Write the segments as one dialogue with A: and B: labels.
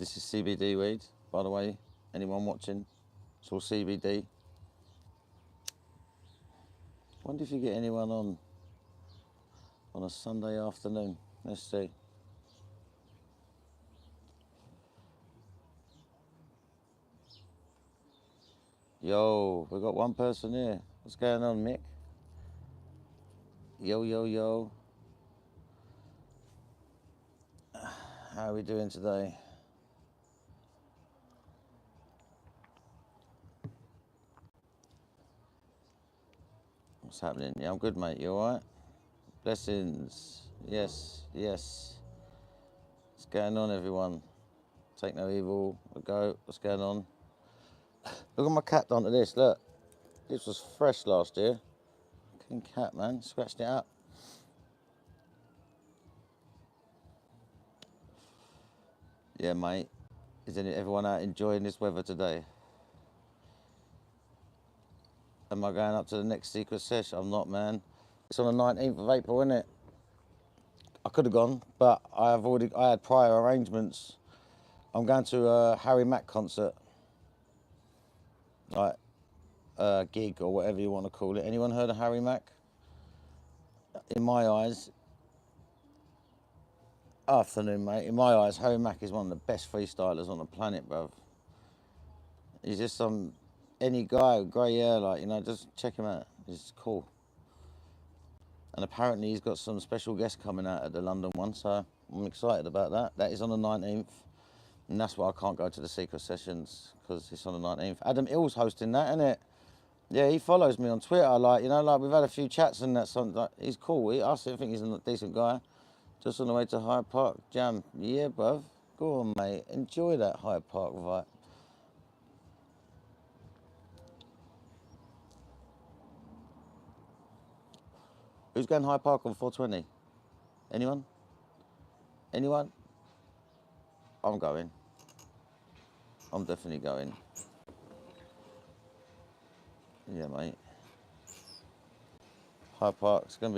A: This is CBD weed, by the way. Anyone watching? It's all CBD. Wonder if you get anyone on a Sunday afternoon. Let's see. Yo, we got one person here. What's going on, Mick? Yo, yo, yo. How are we doing today? What's happening? Yeah, I'm good, mate. You alright? Blessings. Yes, yes. What's going on, everyone? Take no evil. A go. What's going on? Look at my cat done to this. Look. This was fresh last year. King cat, man. Scratched it up. Yeah, mate. Is everyone out enjoying this weather today? Am I going up to the next secret sesh? I'm not, man. It's on the 19th of April, isn't it? I could have gone, but I had prior arrangements. I'm going to a Harry Mack concert. Like, gig or whatever you want to call it. Anyone heard of Harry Mack? In my eyes, afternoon, mate. In my eyes, Harry Mack is one of the best freestylers on the planet, bruv. He's just any guy with grey hair, like, you know, just check him out. He's cool. And apparently he's got some special guests coming out at the London one, so I'm excited about that. That is on the 19th, and that's why I can't go to the secret sessions, because it's on the 19th. Adam Ill's hosting that, isn't it? Yeah, he follows me on Twitter, like, you know, like, we've had a few chats and that, like, he's cool. I still think he's a decent guy. Just on the way to Hyde Park Jam. Yeah, bruv. Go on, mate. Enjoy that Hyde Park vibe. Who's going Hyde Park on 420? Anyone? Anyone? I'm going. I'm definitely going. Yeah, mate. Hyde Park. It's gonna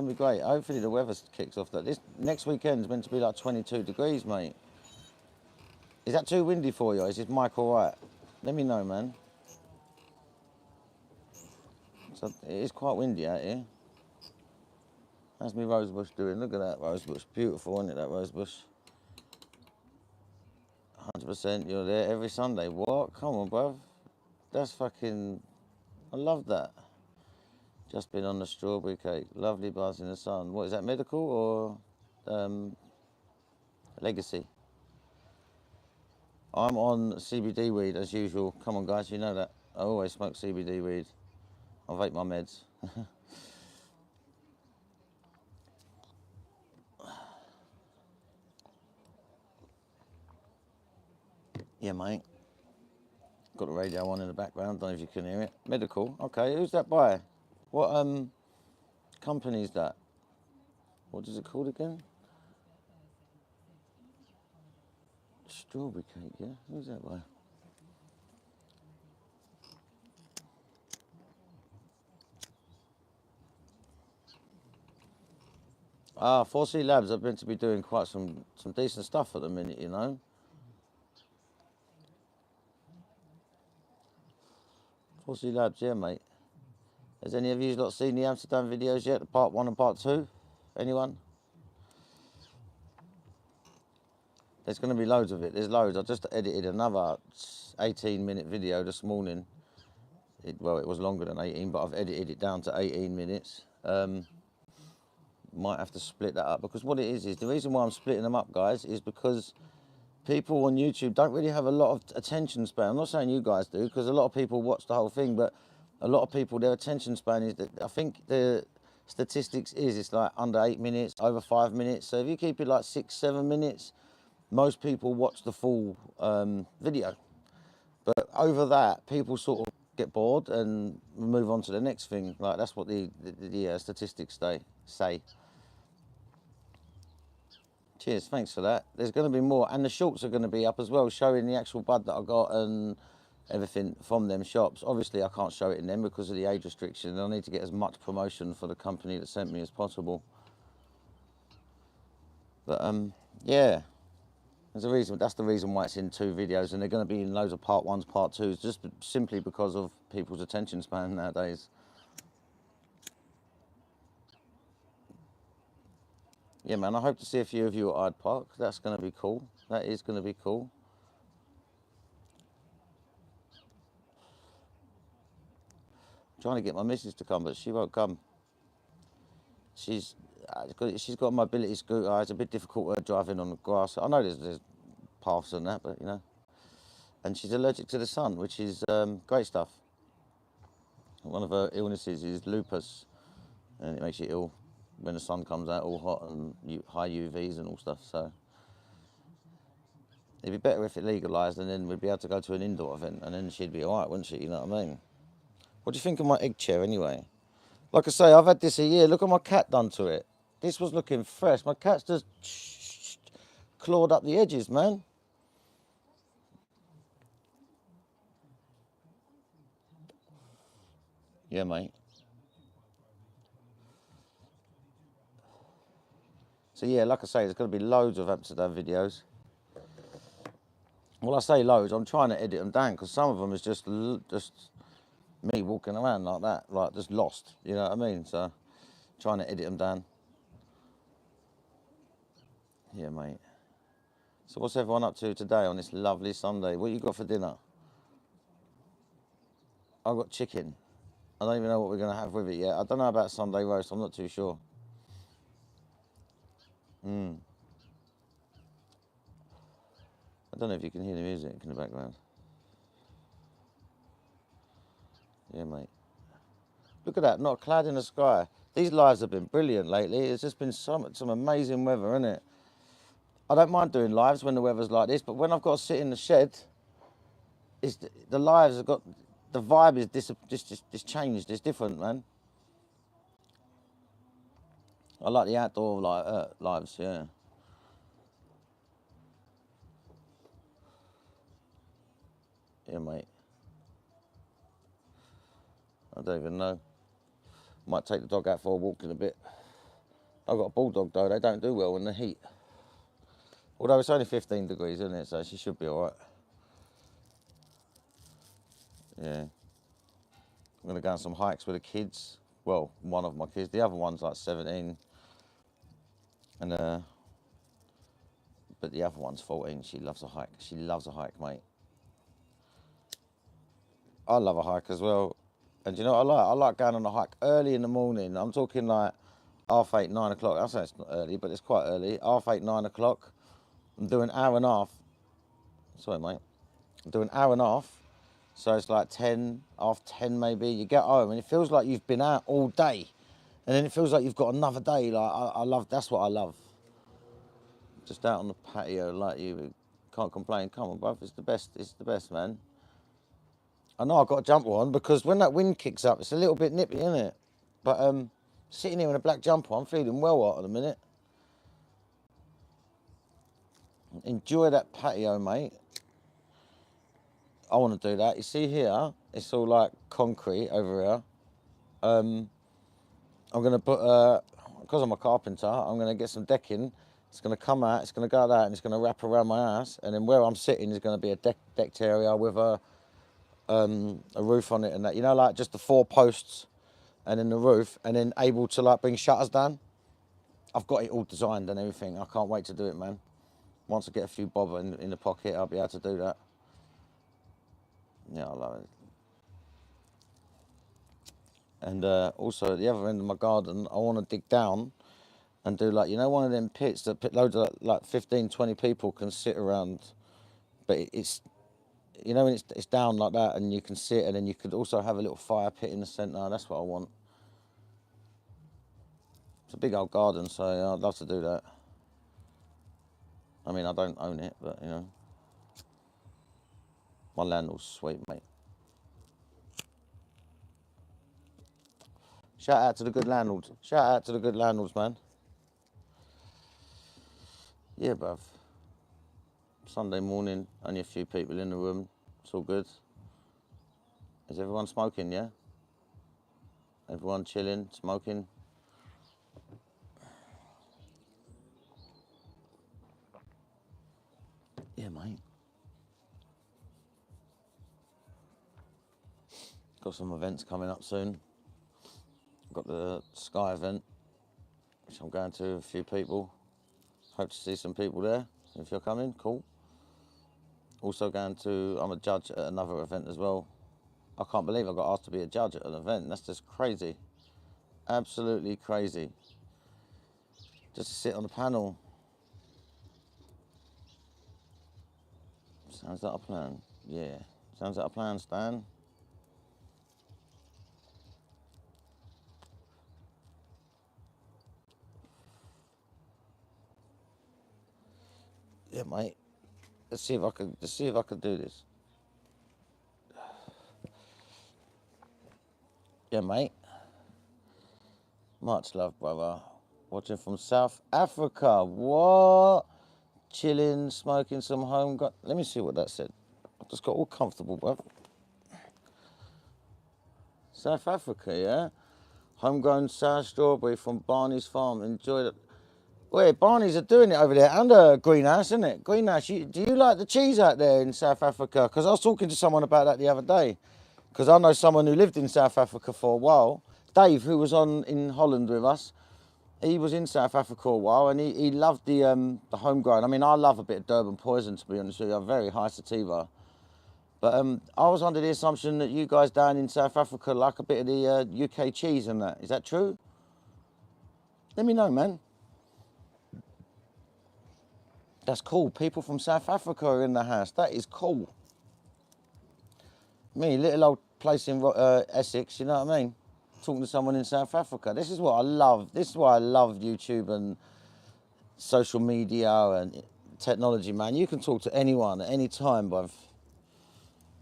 A: be great. Hopefully the weather kicks off. This next weekend is meant to be like 22 degrees, mate. Is that too windy for you? Is this mic all right? Let me know, man. So it is quite windy out here. How's my rosebush doing? Look at that rosebush. Beautiful, isn't it, that rosebush? 100%. You're there every Sunday. What? Come on, bruv. That's fucking... I love that. Just been on the strawberry cake. Lovely buzz in the sun. What, is that medical or legacy? I'm on CBD weed as usual. Come on, guys, you know that. I always smoke CBD weed. I vape my meds. Yeah, mate. Got the radio on in the background. Don't know if you can hear it. Medical. Okay, who's that by? What company is that? What is it called again? Strawberry cake, yeah? Who's that by? Ah, 4C Labs are meant to be doing quite some decent stuff at the minute, you know? 4C Labs, yeah, mate. Has any of you not seen the Amsterdam videos yet? Part 1 and Part 2? Anyone? There's going to be loads of it. There's loads. I just edited another 18-minute video this morning. Well, it was longer than 18, but I've edited it down to 18 minutes. Might have to split that up, because what it is the reason why I'm splitting them up, guys, is because people on YouTube don't really have a lot of attention span. I'm not saying you guys do, because a lot of people watch the whole thing, but a lot of people, their attention span is, I think the statistics is, it's like under 8 minutes, over 5 minutes. So if you keep it like 6, 7 minutes, most people watch the full video. But over that, people sort of get bored and move on to the next thing. Like, that's what the statistics say. Cheers, thanks for that. There's going to be more, and the shorts are going to be up as well, showing the actual bud that I got and everything from them shops. Obviously, I can't show it in them because of the age restriction. I need to get as much promotion for the company that sent me as possible. But yeah, There's a reason. That's the reason why it's in 2 videos, and they're going to be in loads of part 1s, part 2s, just simply because of people's attention span nowadays. Yeah, man, I hope to see a few of you at Hyde Park. That's going to be cool. That is going to be cool. I'm trying to get my missus to come, but she won't come. She's got a mobility scooter. It's a bit difficult driving on the grass. I know there's paths and that, but you know. And she's allergic to the sun, which is great stuff. One of her illnesses is lupus, and it makes you ill when the sun comes out all hot and high UVs and all stuff. So it'd be better if it legalised, and then we'd be able to go to an indoor event, and then she'd be all right, wouldn't she? You know what I mean? What do you think of my egg chair anyway? Like I say, I've had this a year. Look what my cat done to it. This was looking fresh. My cat's just clawed up the edges, man. Yeah, mate. So yeah, like I say, there's going to be loads of Amsterdam videos. Well, I say loads. I'm trying to edit them down because some of them is just me walking around like that, like just lost. You know what I mean? So trying to edit them down. Yeah, mate. So what's everyone up to today on this lovely Sunday? What you got for dinner? I've got chicken. I don't even know what we're going to have with it yet. I don't know about Sunday roast. I'm not too sure. I don't know if you can hear the music in the background. Yeah, mate. Look at that, not a cloud in the sky. These lives have been brilliant lately. It's just been some amazing weather, isn't it? I don't mind doing lives when the weather's like this, but when I've got to sit in the shed, the lives have got, the vibe is just changed. It's different, man. I like the outdoor lives, yeah. Yeah, mate. I don't even know. Might take the dog out for a walk in a bit. I've got a bulldog though. They don't do well in the heat. Although it's only 15 degrees, isn't it? So she should be all right. Yeah. I'm going to go on some hikes with the kids. Well, one of my kids. The other one's like 17. And but the other one's 14. She loves a hike. She loves a hike, mate. I love a hike as well. And do you know what I like? I like going on a hike early in the morning. I'm talking like 8:30, 9 o'clock. I say it's not early, but it's quite early. 8:30, 9 o'clock. I'm doing an hour and a half. Sorry, mate. I'm doing an hour and a half. So it's like 10, half 10 maybe. You get home and it feels like you've been out all day. And then it feels like you've got another day. Like I love, that's what I love. Just out on the patio like you. Can't complain. Come on, bruv. It's the best. It's the best, man. I know I've got a jumper on because when that wind kicks up, it's a little bit nippy, isn't it? But sitting here in a black jumper, I'm feeling well hot at the minute. Enjoy that patio, mate. I want to do that. You see here, it's all like concrete over here. I'm going to put, because I'm a carpenter, I'm going to get some decking. It's going to come out, it's going to go out, and it's going to wrap around my house. And then where I'm sitting is going to be a decked area with a roof on it and that. You know, like just the 4 posts and then the roof, and then able to like bring shutters down. I've got it all designed and everything. I can't wait to do it, man. Once I get a few bob in the pocket, I'll be able to do that. Yeah, I love it. And also at the other end of my garden, I want to dig down and do like, you know, one of them pits that loads of like 15, 20 people can sit around. But it's, you know, when it's down like that and you can sit, and then you could also have a little fire pit in the centre. That's what I want. It's a big old garden, so I'd love to do that. I mean, I don't own it, but, you know, my landlord's sweet, mate. Shout out to the good landlords. Shout out to the good landlords, man. Yeah, bruv. Sunday morning, only a few people in the room. It's all good. Is everyone smoking, yeah? Everyone chilling, smoking? Yeah, mate. Got some events coming up soon. Got the Sky event, which I'm going to with a few people. Hope to see some people there. If you're coming, cool. Also I'm a judge at another event as well. I can't believe I got asked to be a judge at an event. That's just crazy. Absolutely crazy. Just to sit on the panel. Sounds like a plan. Yeah. Sounds like a plan, Stan. Yeah, mate. Let's see if I could do this. Yeah, mate. Much love, brother. Watching from South Africa. What? Chilling, smoking some home. Let me see what that said. I just got all comfortable, bruv. South Africa, yeah? Homegrown sour strawberry from Barney's farm. Enjoy it. Wait, Barney's are doing it over there. And a greenhouse, isn't it? Greenhouse. Do you like the cheese out there in South Africa? Because I was talking to someone about that the other day. Because I know someone who lived in South Africa for a while. Dave, who was on in Holland with us, he was in South Africa a while, and he loved the homegrown. I mean, I love a bit of Durban Poison, to be honest with you. I'm very high sativa. But I was under the assumption that you guys down in South Africa like a bit of the UK cheese and that. Is that true? Let me know, man. That's cool. People from South Africa are in the house. That is cool. Me, little old place in Essex, you know what I mean? Talking to someone in South Africa. This is what I love. This is why I love YouTube and social media and technology, man. You can talk to anyone at any time, bruv.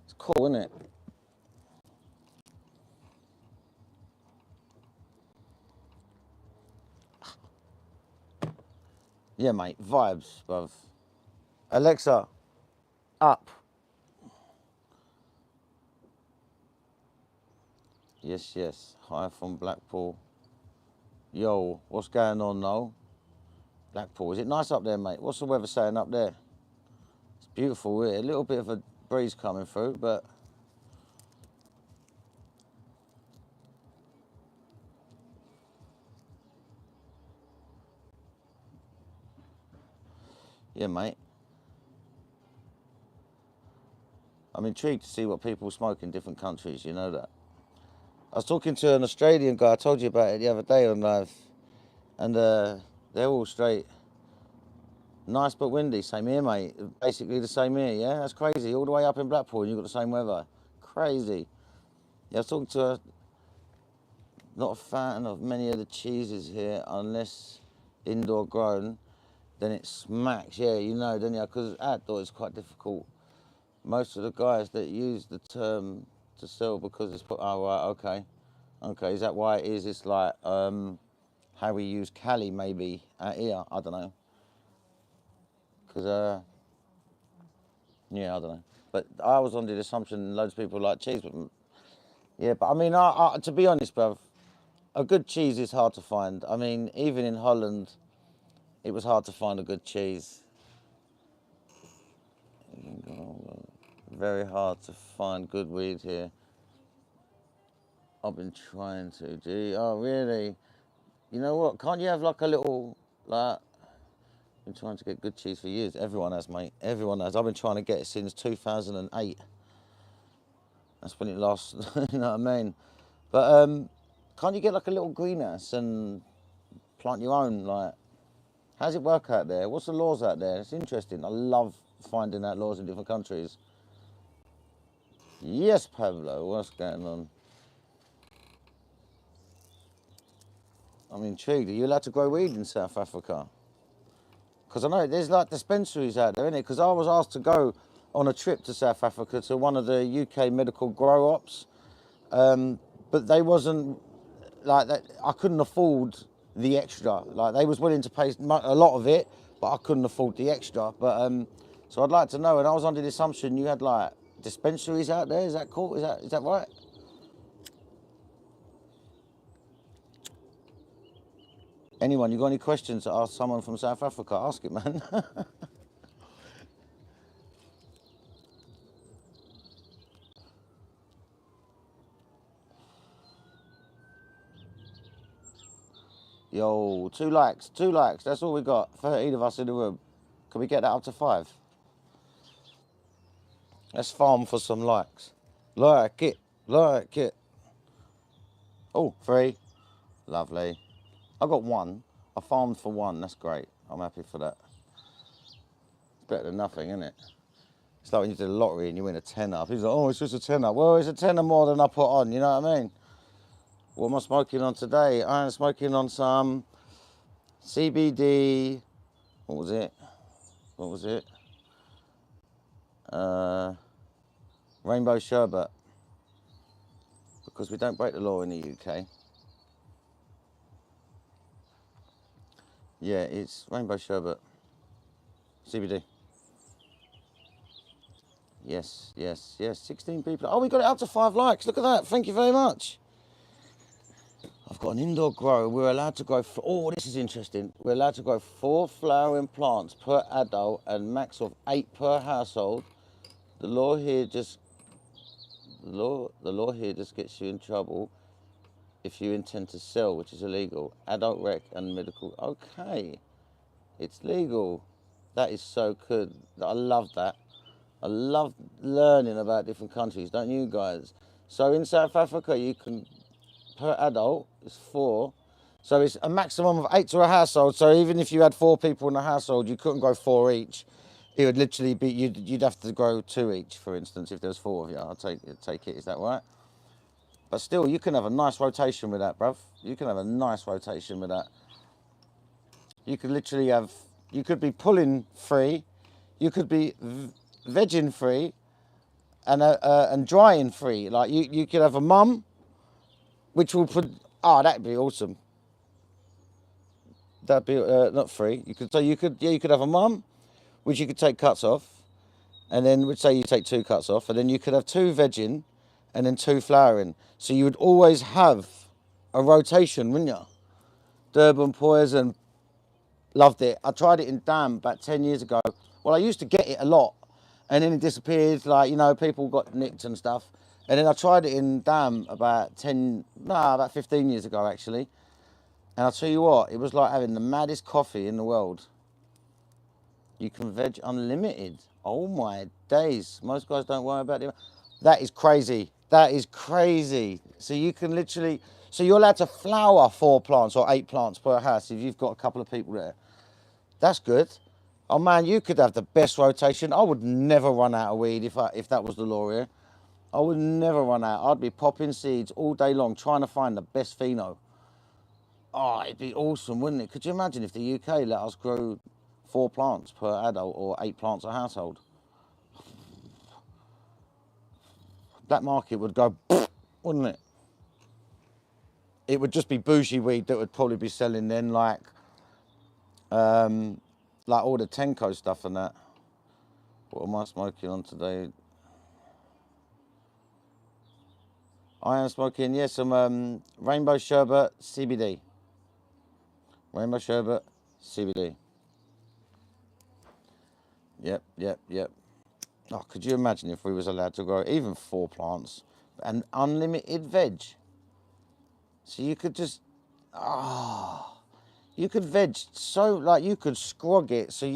A: It's cool, isn't it? Yeah, mate. Vibes, bruv. Alexa, up. Yes, yes. Hi from Blackpool. Yo, what's going on now? Blackpool. Is it nice up there, mate? What's the weather saying up there? It's beautiful here. A little bit of a breeze coming through, but yeah, mate. I'm intrigued to see what people smoke in different countries, you know that. I was talking to an Australian guy, I told you about it the other day on live, and they're all straight. Nice but windy, same here, mate. Basically the same here, yeah? That's crazy. All the way up in Blackpool and you've got the same weather. Crazy. Yeah, I was talking to not a fan of many of the cheeses here unless indoor grown, then it smacks, yeah, you know, don't you? Because outdoor is quite difficult. Most of the guys that use the term to sell because it's put, oh, right, okay. Okay, is that why it is? It's like how we use Cali maybe out here, I don't know. Because, yeah, I don't know. But I was under the assumption loads of people like cheese. But, yeah, but I mean, to be honest, bruv, a good cheese is hard to find. I mean, even in Holland, it was hard to find a good cheese. Very hard to find good weed here. I've been trying to do. Oh, really? You know what? Can't you have like a little, like, I've been trying to get good cheese for years. Everyone has, mate. Everyone has. I've been trying to get it since 2008. That's when it last, you know what I mean? But can't you get like a little greenhouse and plant your own? Like, how's it work out there? What's the laws out there? It's interesting. I love finding out laws in different countries. Yes, Pablo, what's going on? I'm intrigued. Are you allowed to grow weed in South Africa? Because I know there's like dispensaries out there, isn't it? Because I was asked to go on a trip to South Africa to one of the UK medical grow ops, but they wasn't like that. I couldn't afford the extra. Like they was willing to pay a lot of it, but I couldn't afford the extra. But so I'd like to know. And I was under the assumption you had like dispensaries out there. Is that cool? Is that right? Anyone, you got any questions to ask someone from South Africa? Ask it, man. Yo, 2 likes, 2 likes. That's all we got. 13 of us in the room. Can we get that up to 5? Let's farm for some likes. Like it, like it. Oh, 3. Lovely. I got 1. I farmed for 1. That's great. I'm happy for that. It's better than nothing, isn't it? It's like when you do the lottery and you win a tenner. People like, oh, it's just a tenner. Well, it's a tenner more than I put on, you know what I mean? What am I smoking on today? I am smoking on some CBD. What was it? What was it? Rainbow sherbet. Because we don't break the law in the UK. Yeah, it's rainbow sherbet. CBD. Yes, yes, yes. 16 people. Oh, we got it up to 5 likes. Look at that. Thank you very much. I've got an indoor grower. We're allowed to grow. Oh, this is interesting. We're allowed to grow 4 flowering plants per adult and max of 8 per household. The law here just gets you in trouble if you intend to sell, which is illegal. Adult rec and medical. Okay, it's legal. That is so good. I love that. I love learning about different countries, don't you guys? So in South Africa, you can, per adult, it's 4. So it's a maximum of 8 to a household. So even if you had 4 people in a household, you couldn't grow 4 each. It would literally be, you'd have to grow 2 each, for instance, if there's 4 of you. I'll take it, is that right? But still, you can have a nice rotation with that, bruv. You can have a nice rotation with that. You could literally have, you could be pulling free, you could be vegging free, and drying free. Like you could have a mum, which will put, that'd be awesome. That'd be not free. You could have a mum, which you could take cuts off, and then we'd say you take 2 cuts off, and then you could have 2 vegging, and then 2 flowering. So you would always have a rotation, wouldn't you? Durban poison, loved it. I tried it in Dam about 10 years ago. Well, I used to get it a lot, and then it disappeared. Like, you know, people got nicked and stuff. And then I tried it in Dam about 15 years ago, actually. And I'll tell you what, it was like having the maddest coffee in the world. You can veg unlimited. Oh my days. Most guys don't worry about it. That is crazy. That is crazy. So you can literally, so you're allowed to flower 4 plants or 8 plants per house if you've got a couple of people there. That's good. Oh man, you could have the best rotation. I would never run out of weed if that was the law here. I would never run out. I'd be popping seeds all day long trying to find the best pheno. Oh, it'd be awesome, wouldn't it? Could you imagine if the UK let us grow 4 plants per adult or 8 plants a household? Black market would go, wouldn't it? It would just be bougie weed that would probably be selling then, like all the Tenko stuff and that. What am I smoking on today? I am smoking, yes, some rainbow sherbet CBD. Rainbow sherbet CBD. Yep. Oh, could you imagine if we was allowed to grow even 4 plants and unlimited veg? So you could just, you could veg so, like, you could scrog it. So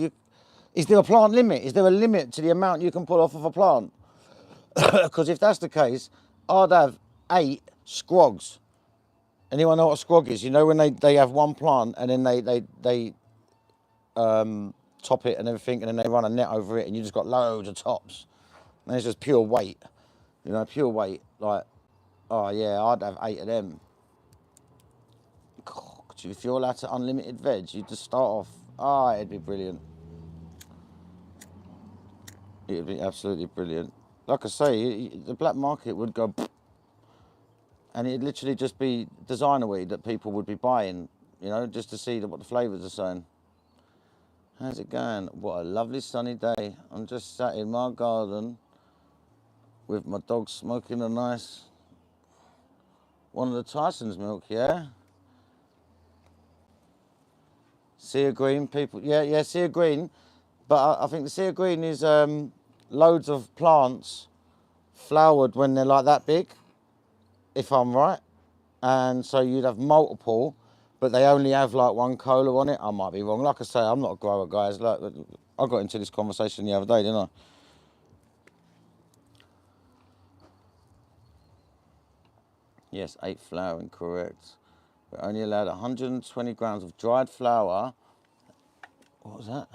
A: is there a plant limit? Is there a limit to the amount you can pull off of a plant? Because if that's the case, I'd have 8 scrogs. Anyone know what a scrog is? You know when they have 1 plant and then they top it and everything, and then they run a net over it, and you just got loads of tops. And it's just pure weight, you know, pure weight. Like, oh yeah, I'd have 8 of them. If you're allowed to unlimited veg, you just start off. It'd be brilliant. It'd be absolutely brilliant. Like I say, the black market would go, and it'd literally just be designer weed that people would be buying, you know, just to see what the flavours are saying. How's it going? What a lovely sunny day. I'm just sat in my garden with my dog smoking a nice one of the Tyson's milk, yeah? Sea green, people, yeah, sea green. But I think the sea green is loads of plants flowered when they're like that big, if I'm right. And so you'd have multiple, but they only have like one cola on it. I might be wrong. Like I say, I'm not a grower, guys. Like, I got into this conversation the other day, didn't I? Yes, 8 flowering, correct. We're only allowed 120 grams of dried flower. What was that?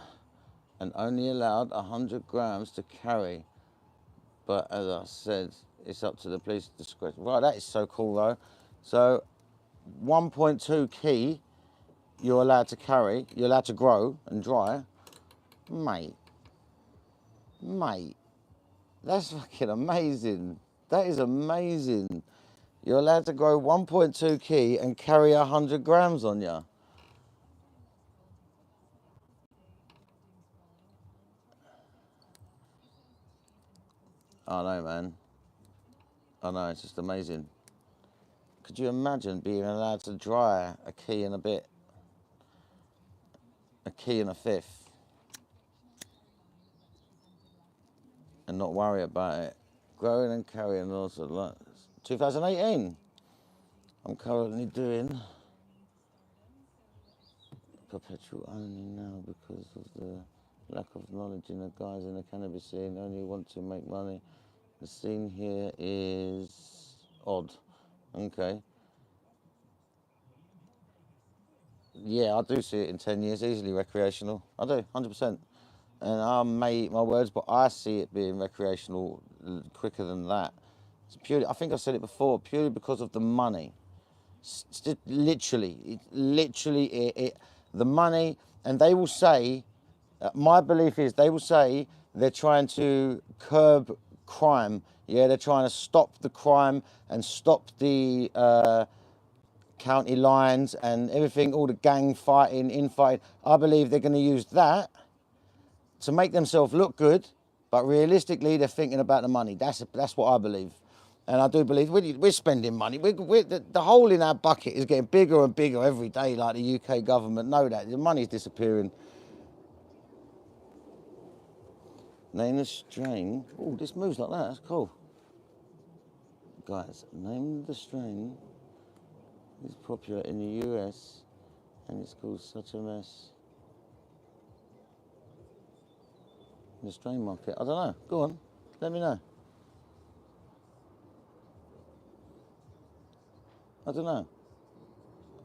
A: And only allowed 100 grams to carry. But as I said, it's up to the police discretion. Right, that is so cool though. So 1.2 key you're allowed to carry, you're allowed to grow and dry. Mate, mate, that's fucking amazing. That is amazing. You're allowed to grow 1.2 key and carry 100 grams on you. I know, man. I know, it's just amazing. Could you imagine being allowed to dry a key and a bit, a key and a fifth, and not worry about it? Growing and carrying also like 2018. I'm currently doing perpetual only now because of the lack of knowledge in the guys in the cannabis scene only want to make money. The scene here is odd. Okay. Yeah, I do see it in 10 years, easily recreational. I do, 100%. And I may eat my words, but I see it being recreational quicker than that. It's purely, I think I've said it before, purely because of the money. It's just literally, the money, and they will say, my belief is they will say they're trying to curb crime. Yeah, they're trying to stop the crime and stop the county lines and everything, all the gang fighting, infighting. I believe they're going to use that to make themselves look good, but realistically, they're thinking about the money. That's what I believe. And I do believe we're spending money. The hole in our bucket is getting bigger and bigger every day, like the UK government know that. The money's disappearing. Name the strain. Oh, this moves like that. That's cool. Guys, name the strain is popular in the US and it's called Such a Mess. The strain market. I don't know. Go on. Let me know. I don't know.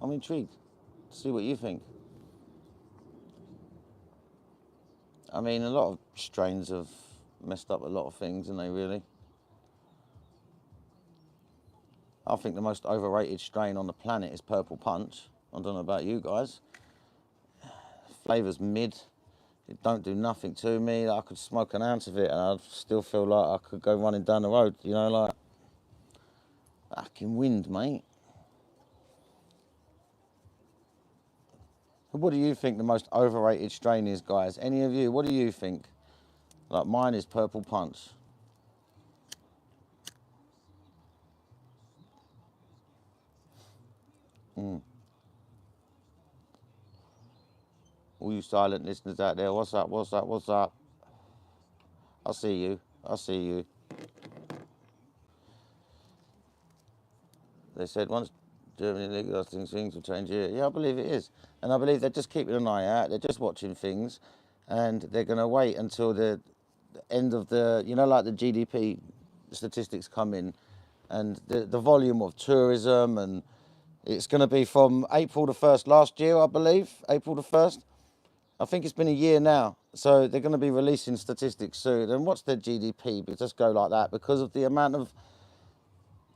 A: I'm intrigued to see what you think. I mean, a lot of strains have messed up a lot of things, and they really. I think the most overrated strain on the planet is Purple Punch. I don't know about you guys. Flavour's mid. It don't do nothing to me. I could smoke an ounce of it and I'd still feel like I could go running down the road, you know, like fucking wind, mate. What do you think the most overrated strain is, guys? Any of you? What do you think? Like, mine is Purple Punch. All you silent listeners out there, what's up, what's up, what's up? I see you, I see you. They said once Germany legalised things will change here. Yeah, I believe it is. And I believe they're just keeping an eye out, they're just watching things, and they're going to wait until the end of the, you know, like the GDP statistics come in, and the volume of tourism, and it's going to be from April the 1st last year, I believe, April the 1st. I think it's been a year now, so they're going to be releasing statistics soon. And what's their GDP? But just go like that because of the amount of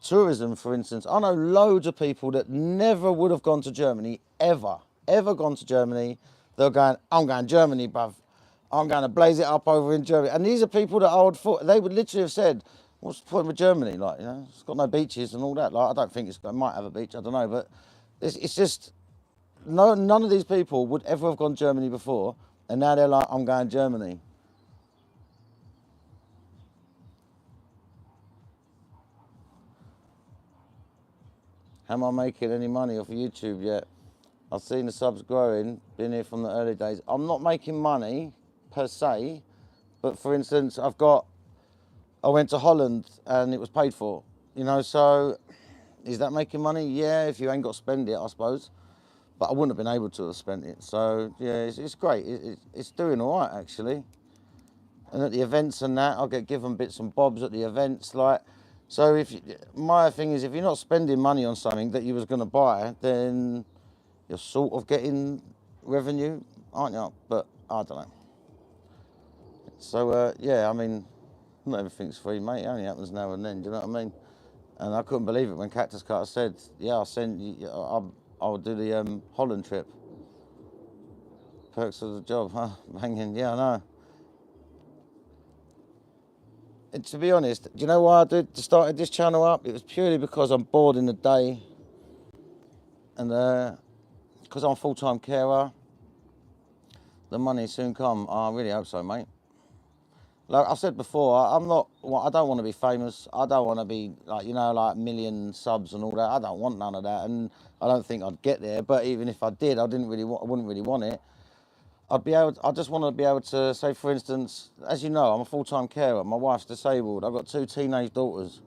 A: tourism, for instance. I know loads of people that never would have gone to Germany, ever gone to Germany. They're going, I'm going to Germany, bruv. I'm going to blaze it up over in Germany. And these are people that I would thought, they would literally have said, what's the point with Germany? Like, you know, it's got no beaches and all that. Like, I don't think it might have a beach, I don't know. But it's just, no, none of these people would ever have gone to Germany before. And now they're like, I'm going to Germany. Am I making any money off of YouTube yet? I've seen the subs growing, been here from the early days. I'm not making money per se, but for instance, I went to Holland and it was paid for, you know, so is that making money? Yeah, if you ain't got to spend it, I suppose. but I wouldn't have been able to have spent it. So yeah, it's great. It's doing all right actually. And at the events and that, I'll get given bits and bobs at the events. Like, so my thing is, if you're not spending money on something that you was going to buy, then you're sort of getting revenue, aren't you? But I don't know. So yeah, I mean, not everything's free, mate. It only happens now and then. Do you know what I mean? And I couldn't believe it when Cactus Cutter said, "Yeah, I'll send you. I'll do the Holland trip. Perks of the job, huh? Banging. Yeah, I know." And to be honest, do you know why I started this channel up? It was purely because I'm bored in the day, and because I'm a full-time carer. The money soon come. I really hope so, mate. Like I said before, I'm not. I don't want to be famous. I don't want to be like like million subs and all that. I don't want none of that, and I don't think I'd get there. But even if I did, I wouldn't really want it. I just want to be able to say, for instance, as you know, I'm a full-time carer. My wife's disabled. I've got 2 teenage daughters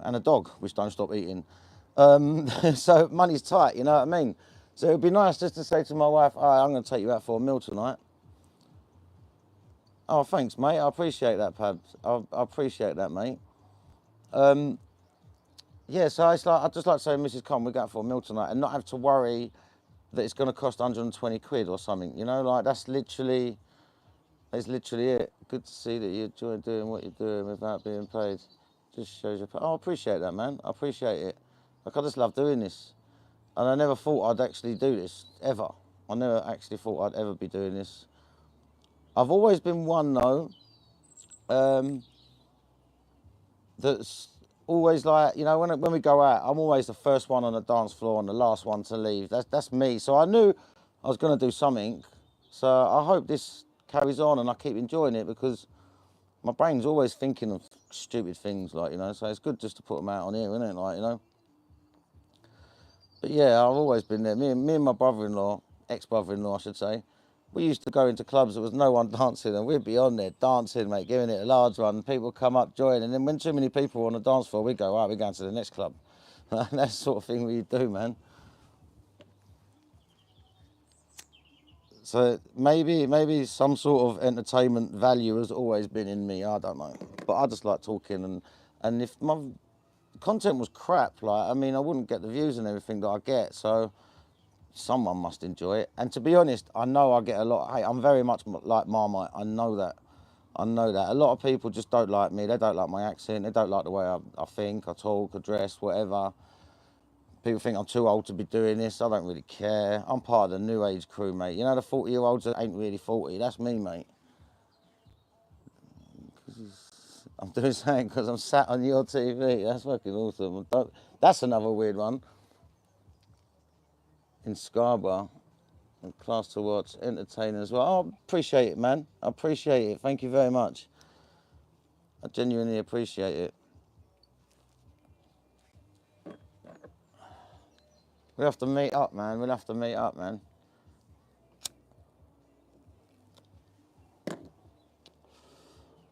A: and a dog, which don't stop eating. So money's tight, you know what I mean? So it'd be nice just to say to my wife, "All right, I'm going to take you out for a meal tonight." Oh, thanks, mate. I appreciate that, Pabs. I appreciate that, mate. Yeah, so it's like, I'd just like to say, Mrs. Con, we're going for a meal tonight, and not have to worry that it's going to cost 120 quid or something, like that's literally it. Good to see that you enjoy doing what you're doing without being paid. Just shows your... Oh, I appreciate that, man. I appreciate it. Like, I just love doing this. And I never thought I'd actually do this, ever. I never actually thought I'd ever be doing this. I've always been one, though, that's always like, when we go out, I'm always the first one on the dance floor and the last one to leave. That's me. So I knew I was going to do something. So I hope this carries on and I keep enjoying it, because my brain's always thinking of stupid things, like, so it's good just to put them out on here, isn't it? Like, But yeah, I've always been there. Me and my brother-in-law, ex-brother-in-law, I should say, we used to go into clubs, there was no one dancing, and we'd be on there dancing, mate, giving it a large run. People come up, join, and then when too many people were on the dance floor, we'd go, right, we're going to the next club. And that's the sort of thing we do, man. So maybe some sort of entertainment value has always been in me, I don't know. But I just like talking, and if my content was crap, like, I mean, I wouldn't get the views and everything that I get, so someone must enjoy it. And to be honest, I know I get a lot of hate. I'm very much like Marmite, I know that. A lot of people just don't like me. They don't like my accent. They don't like the way I think, I talk, I dress, whatever. People think I'm too old to be doing this. I don't really care. I'm part of the new age crew, mate. You know, the 40-year-olds that ain't really 40. That's me, mate. I'm doing something because I'm sat on your TV. That's fucking awesome. That's another weird one. In Scarborough. Class to watch, entertaining as well. Oh, appreciate it, man. I appreciate it. Thank you very much. I genuinely appreciate it. We'll have to meet up, man. We'll have to meet up, man.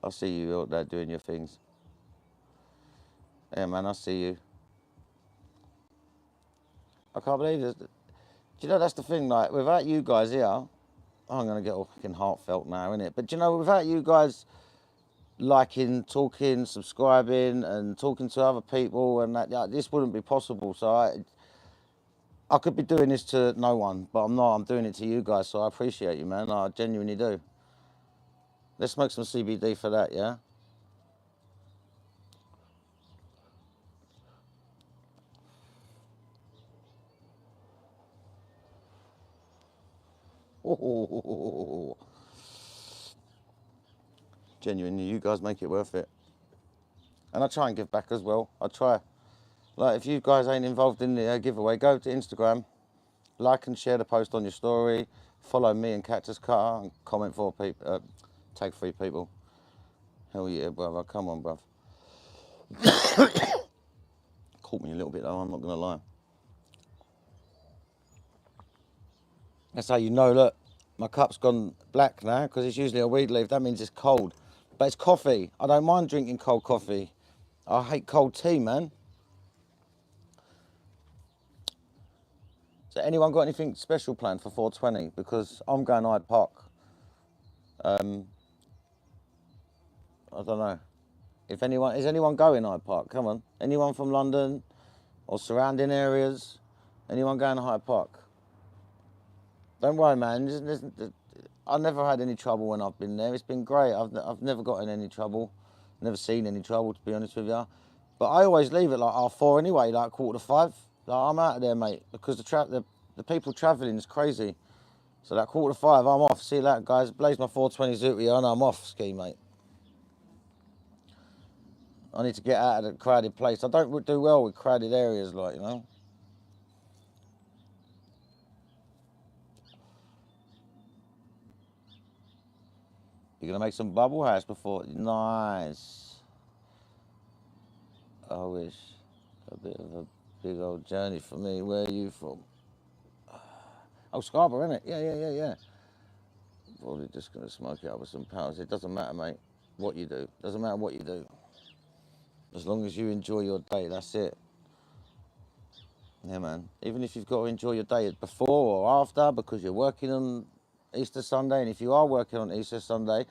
A: I'll see you out there doing your things. Yeah, man, I'll see you. I can't believe this. Do you know, that's the thing, like, without you guys here, I'm going to get all fucking heartfelt now, innit? But do you know, without you guys liking, talking, subscribing, and talking to other people, and that, this wouldn't be possible. So I could be doing this to no one, but I'm not. I'm doing it to you guys, so I appreciate you, man. I genuinely do. Let's smoke some CBD for that, yeah? Oh, genuinely, you guys make it worth it. And I try and give back as well. I try. Like, if you guys ain't involved in the giveaway, go to Instagram, like and share the post on your story, follow me and Cactus Cutter, and comment for people, tag 3 people. Hell yeah, brother. Come on, bruv. Caught me a little bit though, I'm not going to lie. That's how you know, look, my cup's gone black now, because it's usually a weed leaf. That means it's cold. But it's coffee. I don't mind drinking cold coffee. I hate cold tea, man. So anyone got anything special planned for 420? Because I'm going to Hyde Park. I don't know. If anyone, is anyone going Hyde Park? Come on. Anyone from London or surrounding areas? Anyone going to Hyde Park? Don't worry, man. I've never had any trouble when I've been there. It's been great. I've never got in any trouble. Never seen any trouble, to be honest with you. But I always leave at like 4:30 anyway, like 4:45. Like, I'm out of there, mate, because the people travelling is crazy. So that 4:45, I'm off. See you later, guys. Blaze my 420 Zoot and I'm off ski, mate. I need to get out of the crowded place. I don't do well with crowded areas, like, you know. You're going to make some bubble house before? Nice. I wish. A bit of a big old journey for me. Where are you from? Oh, Scarborough, innit? Yeah. Probably just going to smoke it up with some powers. It doesn't matter, mate, what you do. Doesn't matter what you do. As long as you enjoy your day, that's it. Yeah, man. Even if you've got to enjoy your day before or after because you're working on Easter Sunday, and if you are working on Easter Sunday,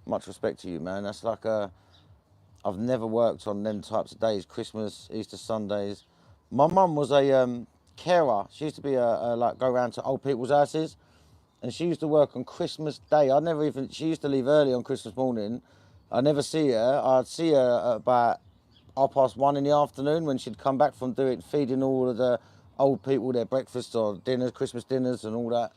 A: much respect to you, man. That's like I've never worked on them types of days, Christmas, Easter Sundays. My mum was a carer. She used to be like go around to old people's houses, and she used to work on Christmas Day. She used to leave early on Christmas morning. I never see her. I'd see her at about 1:30 in the afternoon when she'd come back from feeding all of the old people their breakfast or dinners, Christmas dinners and all that.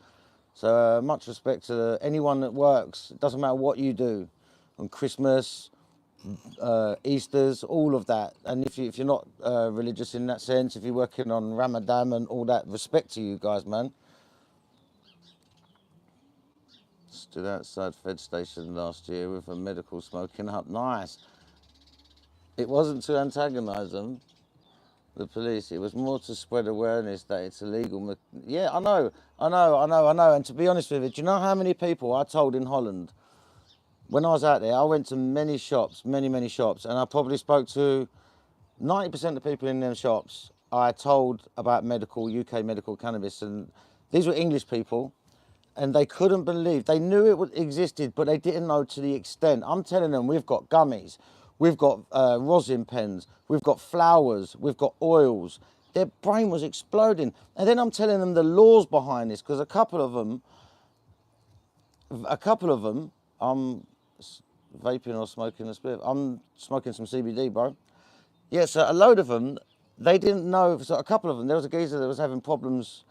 A: So much respect to anyone that works. It doesn't matter what you do on Christmas, Easters, all of that. And if you're not religious in that sense, if you're working on Ramadan and all that, respect to you guys, man. Stood outside Fed Station last year with a medical smoking up. Nice. It wasn't to antagonise them, the police. It was more to spread awareness that it's illegal. Yeah, I know. And to be honest with you, do you know how many people I told in Holland? When I was out there, I went to many shops, many shops, and I probably spoke to 90% of the people in them shops. I told about UK medical cannabis, and these were English people, and they couldn't believe. They knew it existed, but they didn't know to the extent. I'm telling them, we've got gummies, we've got rosin pens, we've got flowers, we've got oils. Their brain was exploding. And then I'm telling them the laws behind this, because a couple of them, I'm vaping or smoking a spliff. I'm smoking some CBD, bro. Yeah, so a load of them, they didn't know. So a couple of them, there was a geezer that was having problems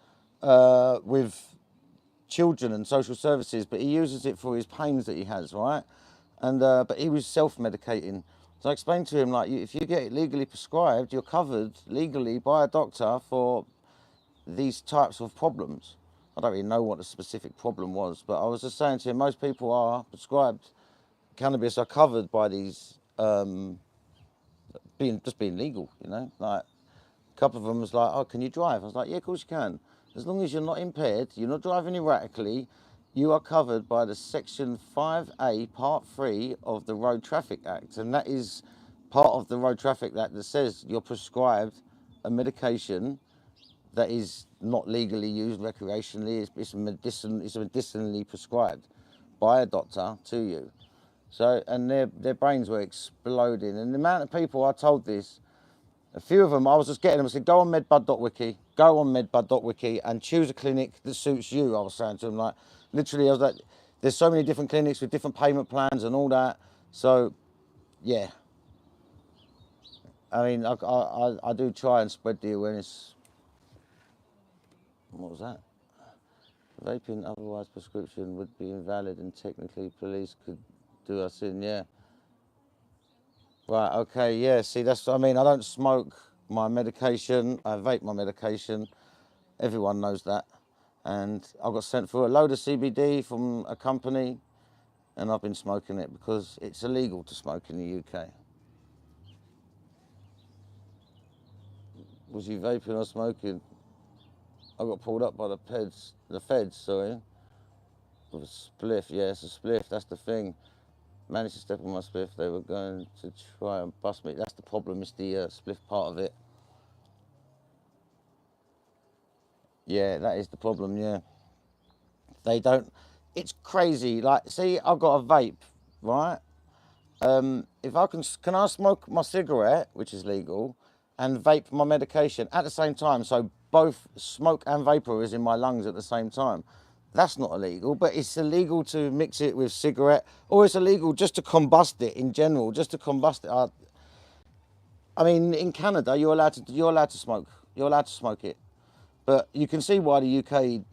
A: with children and social services, but he uses it for his pains that he has, right? And but he was self-medicating. So I explained to him, like, if you get it legally prescribed, you're covered legally by a doctor for these types of problems. I don't really know what the specific problem was, but I was just saying to him, most people are prescribed cannabis are covered by these being legal, you know. Like a couple of them was like, "Oh, can you drive?" I was like, "Yeah, of course you can. As long as you're not impaired, you're not driving erratically, you are covered by the Section 5A Part 3 of the Road Traffic Act." And that is part of the Road Traffic Act that says you're prescribed a medication that is not legally used recreationally. It's medicinally prescribed by a doctor to you. So, and their brains were exploding. And the amount of people I told this, a few of them, I was just getting them, I said, go on medbud.wiki and choose a clinic that suits you. I was saying to them, like, literally, I was like, there's so many different clinics with different payment plans and all that. So, yeah. I mean, I do try and spread the awareness. What was that? Vaping otherwise prescription would be invalid and technically police could do us in, yeah. Right, okay, yeah, see, I don't smoke my medication, I vape my medication, everyone knows that. And I got sent for a load of CBD from a company, and I've been smoking it because it's illegal to smoke in the UK. Was you vaping or smoking? I got pulled up by the feds, sorry. With a spliff, yeah, it's a spliff, that's the thing. Managed to step on my spliff, they were going to try and bust me. That's the problem, it's the spliff part of it. Yeah, that is the problem, yeah. They don't, it's crazy. Like, see, I've got a vape, right? If I can I smoke my cigarette, which is legal, and vape my medication at the same time? So both smoke and vapor is in my lungs at the same time. That's not illegal, but it's illegal to mix it with cigarette, or it's illegal just to combust it in general, just to combust it. I mean, in Canada, you're allowed to smoke. You're allowed to smoke it, but you can see why the UK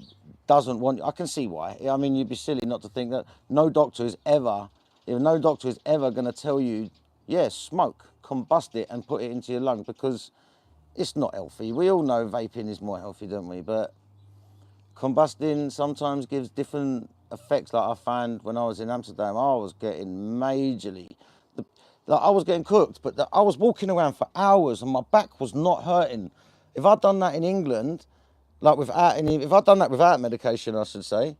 A: doesn't want. I can see why. I mean, you'd be silly not to think that no doctor is ever, if no doctor is ever going to tell you, yeah, smoke, combust it, and put it into your lung, because it's not healthy. We all know vaping is more healthy, don't we? But combusting sometimes gives different effects. Like I found when I was in Amsterdam, I was getting majorly, like I was getting cooked, but I was walking around for hours and my back was not hurting. If I'd done that in England, like without any, if I'd done that without medication, I should say,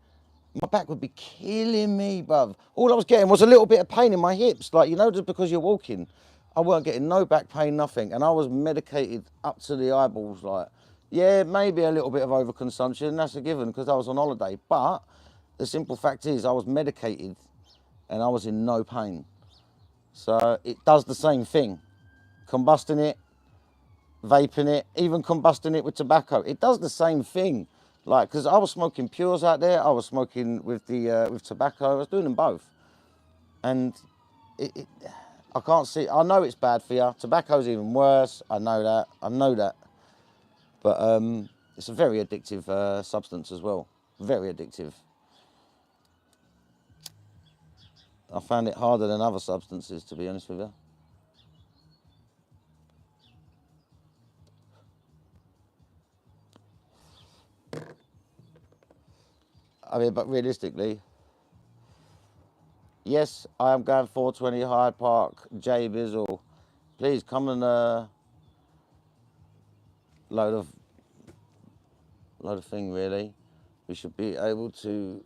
A: my back would be killing me, bruv. All I was getting was a little bit of pain in my hips, like, you know, just because you're walking. I weren't getting no back pain, nothing, and I was medicated up to the eyeballs, like, yeah, maybe a little bit of overconsumption, that's a given, because I was on holiday, but the simple fact is I was medicated and I was in no pain. So it does the same thing. Combusting it, vaping it, even combusting it with tobacco, it does the same thing. Like, because I was smoking pures out there, I was smoking with the with tobacco, I was doing them both, and I can't see. I know it's bad for you. Tobacco's even worse. I know that. But it's a very addictive substance as well. Very addictive. I found it harder than other substances, to be honest with you. I mean, but realistically, yes, I am going 420 Hyde Park, J Bizzle. Please come and load of thing, really. We should be able to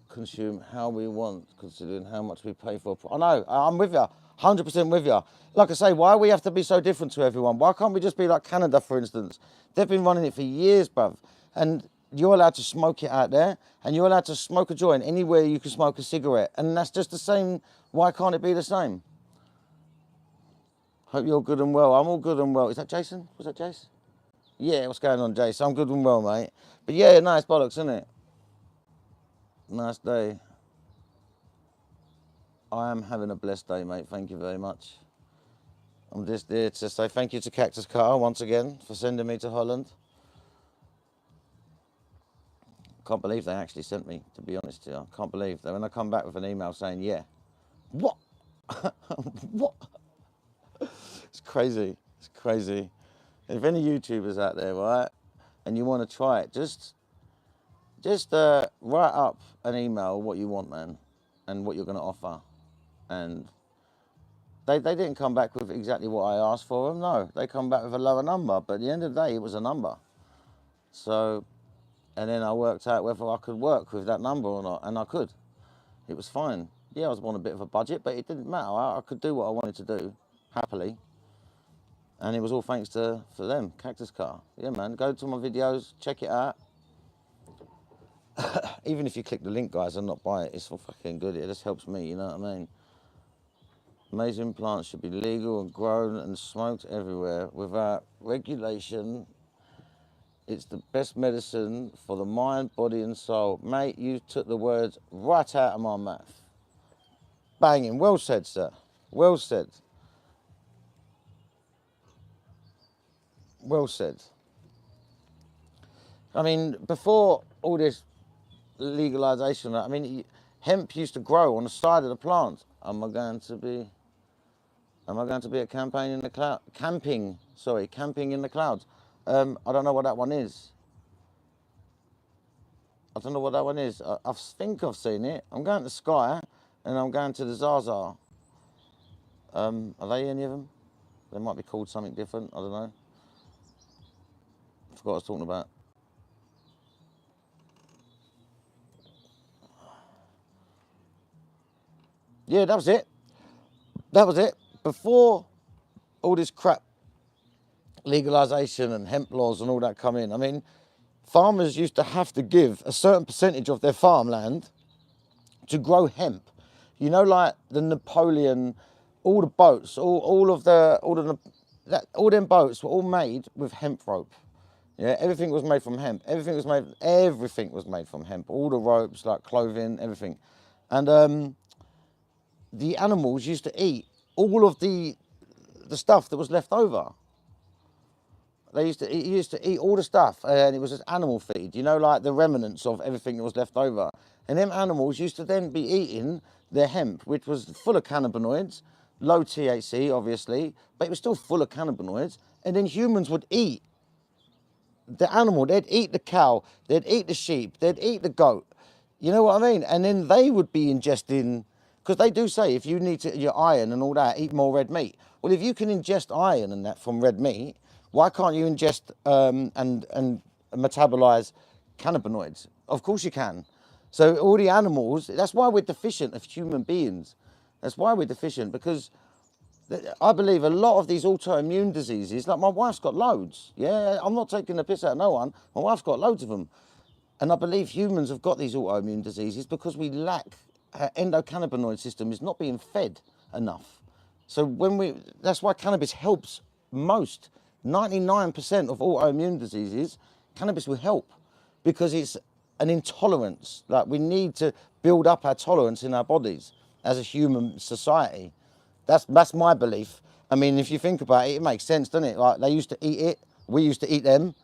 A: consume how we want, considering how much we pay for. I know, I'm with you, 100% with you. Like I say, why we have to be so different to everyone? Why can't we just be like Canada, for instance? They've been running it for years, bruv. And you're allowed to smoke it out there, and you're allowed to smoke a joint anywhere you can smoke a cigarette. And that's just the same. Why can't it be the same? Hope you're good and well. I'm all good and well. Is that Jason? Was that Jason? Yeah, what's going on, Jason? I'm good and well, mate. But yeah, nice bollocks, isn't it? Nice day. I am having a blessed day, mate. Thank you very much. I'm just there to say thank you to Cactus Car once again for sending me to Holland. Can't believe they actually sent me, to be honest with you. I can't believe that when I come back with an email saying, yeah. What? What? It's crazy. It's crazy. If any YouTubers out there, right, and you want to try it, just write up an email what you want, man, and what you're going to offer. And they didn't come back with exactly what I asked for them. No, they come back with a lower number. But at the end of the day, it was a number. So, and then I worked out whether I could work with that number or not, and I could. It was fine. Yeah, I was on a bit of a budget, but it didn't matter. I could do what I wanted to do, happily. And it was all thanks for them, Cactus Car. Yeah, man, go to my videos, check it out. Even if you click the link, guys, and not buy it, it's all fucking good. It just helps me, you know what I mean? Amazing plants should be legal and grown and smoked everywhere without regulation. It's the best medicine for the mind, body and soul. Mate, you took the words right out of my mouth. Banging. Well said, sir. Well said. Well said. I mean, before all this legalisation, I mean, hemp used to grow on the side of the plant. Am I going to be at camping in the cloud? Camping in the clouds. I don't know what that one is. I don't know what that one is. I think I've seen it. I'm going to Sky and I'm going to the Zaza. Are they any of them? They might be called something different. I don't know. I forgot what I was talking about. Yeah, that was it. That was it. Before all this crap legalisation and hemp laws and all that come in. I mean, farmers used to have to give a certain percentage of their farmland to grow hemp. You know, like the Napoleon, all the boats, all them boats were all made with hemp rope. Yeah, everything was made from hemp. Everything was made from hemp. All the ropes, like clothing, everything. And the animals used to eat all of the stuff that was left over. They used to eat all the stuff, and it was just animal feed, you know, like the remnants of everything that was left over. And them animals used to then be eating their hemp, which was full of cannabinoids, low THC, obviously, but it was still full of cannabinoids. And then humans would eat the animal, they'd eat the cow, they'd eat the sheep, they'd eat the goat. You know what I mean? And then they would be ingesting, because they do say if you need your iron and all that, eat more red meat. Well, if you can ingest iron and that from red meat, why can't you ingest and metabolize cannabinoids? Of course you can. So all the animals, that's why we're deficient of human beings. That's why we're deficient, because I believe a lot of these autoimmune diseases, like my wife's got loads. Yeah, I'm not taking the piss out of no one. My wife's got loads of them. And I believe humans have got these autoimmune diseases because we lack, our endocannabinoid system is not being fed enough. So that's why cannabis helps most. 99% of autoimmune diseases, cannabis will help because it's an intolerance. Like, we need to build up our tolerance in our bodies as a human society. That's my belief. I mean, if you think about it, it makes sense, doesn't it? Like, they used to eat it, we used to eat them.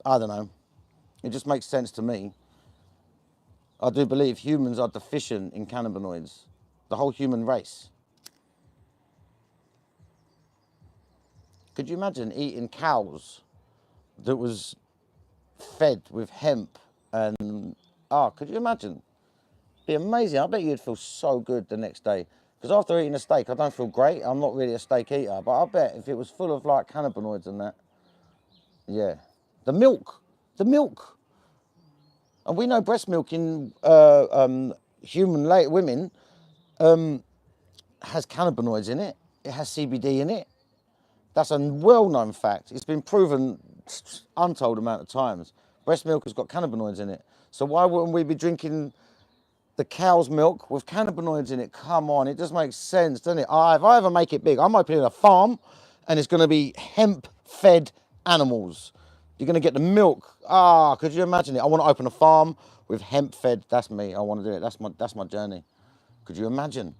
A: I don't know. It just makes sense to me. I do believe humans are deficient in cannabinoids. The whole human race. Could you imagine eating cows that was fed with hemp and, could you imagine? Be amazing. I bet you'd feel so good the next day. Because after eating a steak, I don't feel great. I'm not really a steak eater, but I bet if it was full of like cannabinoids and that, yeah. The milk. And we know breast milk in human women has cannabinoids in it. It has CBD in it. That's a well-known fact. It's been proven untold amount of times. Breast milk has got cannabinoids in it. So why wouldn't we be drinking the cow's milk with cannabinoids in it? Come on, it just makes sense, doesn't it? If I ever make it big, I'm opening a farm and it's going to be hemp-fed animals. You're going to get the milk. Could you imagine it? I want to open a farm with hemp-fed. That's me. I want to do it. That's my journey. Could you imagine?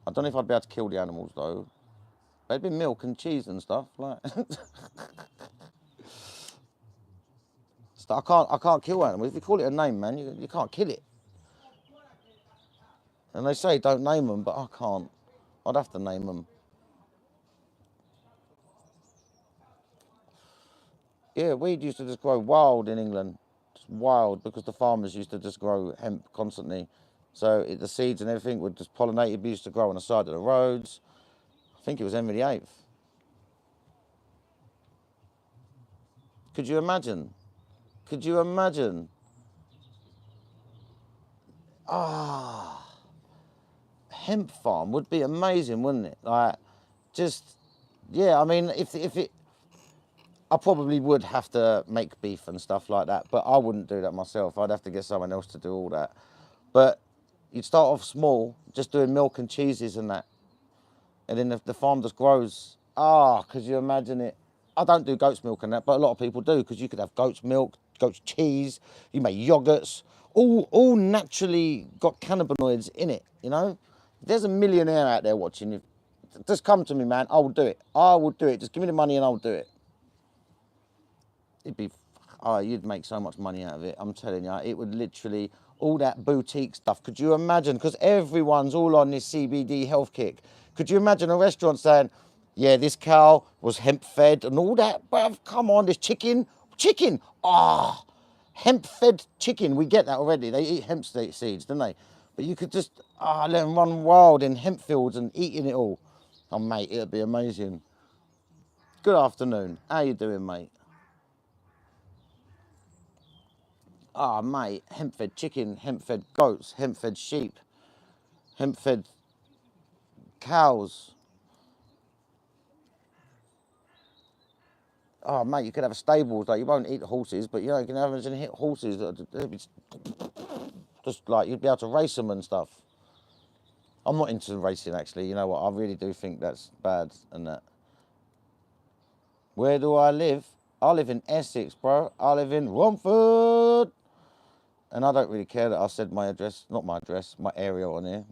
A: I don't know if I'd be able to kill the animals though. They'd be milk and cheese and stuff. Like, I can't kill animals. If you call it a name, man, you can't kill it. And they say don't name them, but I can't. I'd have to name them. Yeah, weed used to just grow wild in England. Just wild, because the farmers used to just grow hemp constantly. So the seeds and everything would just pollinate. It used to grow on the side of the roads. I think it was Henry VIII. Could you imagine? Could you imagine? Hemp farm would be amazing, wouldn't it? Like, just, yeah, I mean, if it, I probably would have to make beef and stuff like that, but I wouldn't do that myself. I'd have to get someone else to do all that. But you'd start off small, just doing milk and cheeses and that. And then if the farm just grows, could you imagine it? I don't do goat's milk and that, but a lot of people do, because you could have goat's milk, goat's cheese, you make yogurts, all naturally got cannabinoids in it, you know? If there's a millionaire out there watching you, just come to me, man, I will do it. I will do it. Just give me the money and I'll do it. It'd be, you'd make so much money out of it. I'm telling you, it would literally, all that boutique stuff. Could you imagine? Because everyone's all on this CBD health kick. Could you imagine a restaurant saying, yeah, this cow was hemp fed and all that? Bruv, come on, this chicken. Hemp fed chicken. We get that already. They eat hemp seeds, don't they? But you could just, let them run wild in hemp fields and eating it all. Oh, mate, it'd be amazing. Good afternoon. How you doing, mate? Mate, hemp-fed chicken, hemp-fed goats, hemp-fed sheep, hemp-fed cows. oh mate, you could have a stable, like you won't eat horses, but you know, you can have hit horses that just like you'd be able to race them and stuff. I'm not into racing actually, you know what, I really do think that's bad and that. Where do I live? I live in Essex, bro. I live in Romford. And I don't really care that I said my address, not my address, my area on here.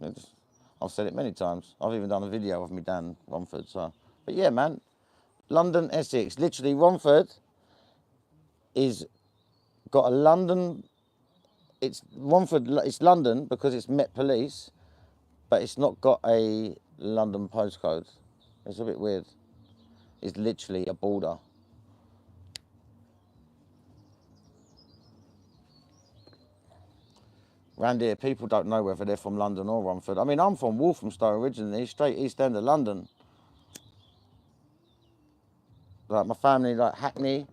A: I've said it many times. I've even done a video of me down Romford. So, but yeah, man, London, Essex. Literally, Romford is got a London. It's Romford. It's London because it's Met Police, but it's not got a London postcode. It's a bit weird. It's literally a border. Round here, people don't know whether they're from London or Romford. I mean, I'm from Walthamstow originally, straight East End of London. Like my family, like Hackney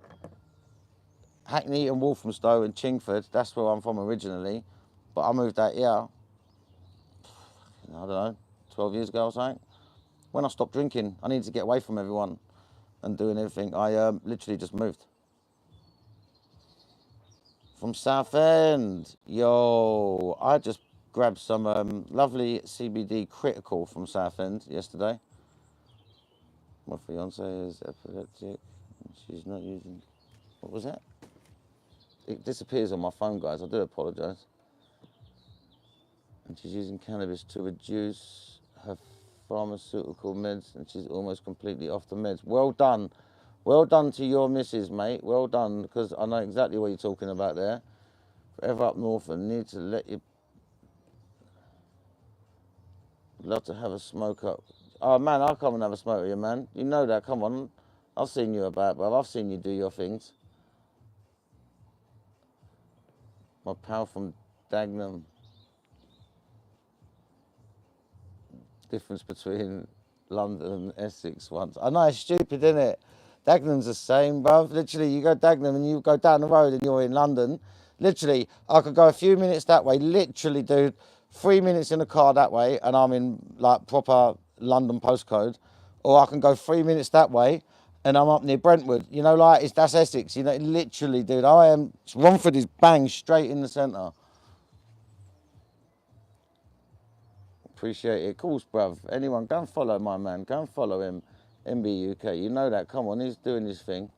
A: and Walthamstow and Chingford. That's where I'm from originally. But I moved out here, I don't know, 12 years ago or something. When I stopped drinking, I needed to get away from everyone and doing everything. I literally just moved. From Southend. Yo, I just grabbed some lovely CBD critical from Southend yesterday. My fiance is epileptic. She's not using... What was that? It disappears on my phone, guys. I do apologise. And she's using cannabis to reduce her pharmaceutical meds, and she's almost completely off the meds. Well done. Well done to your missus, mate. Well done, because I know exactly what you're talking about there. Forever up north and need to let you... Love to have a smoke up. Oh, man, I'll come and have a smoke with you, man. You know that. Come on. I've seen you about, bruv. I've seen you do your things. My pal from Dagenham. Difference between London and Essex once. I know, it's stupid, isn't it? Dagenham's the same, bruv. Literally, you go Dagenham and you go down the road and you're in London. Literally, I could go a few minutes that way. Literally, dude, 3 minutes in the car that way and I'm in, like, proper London postcode. Or I can go 3 minutes that way and I'm up near Brentwood. You know, like, that's Essex. You know, literally, dude, Romford is bang straight in the centre. Appreciate it. Of course, bruv. Anyone, go and follow my man. Go and follow him. MBUK. You know that. Come on, he's doing his thing.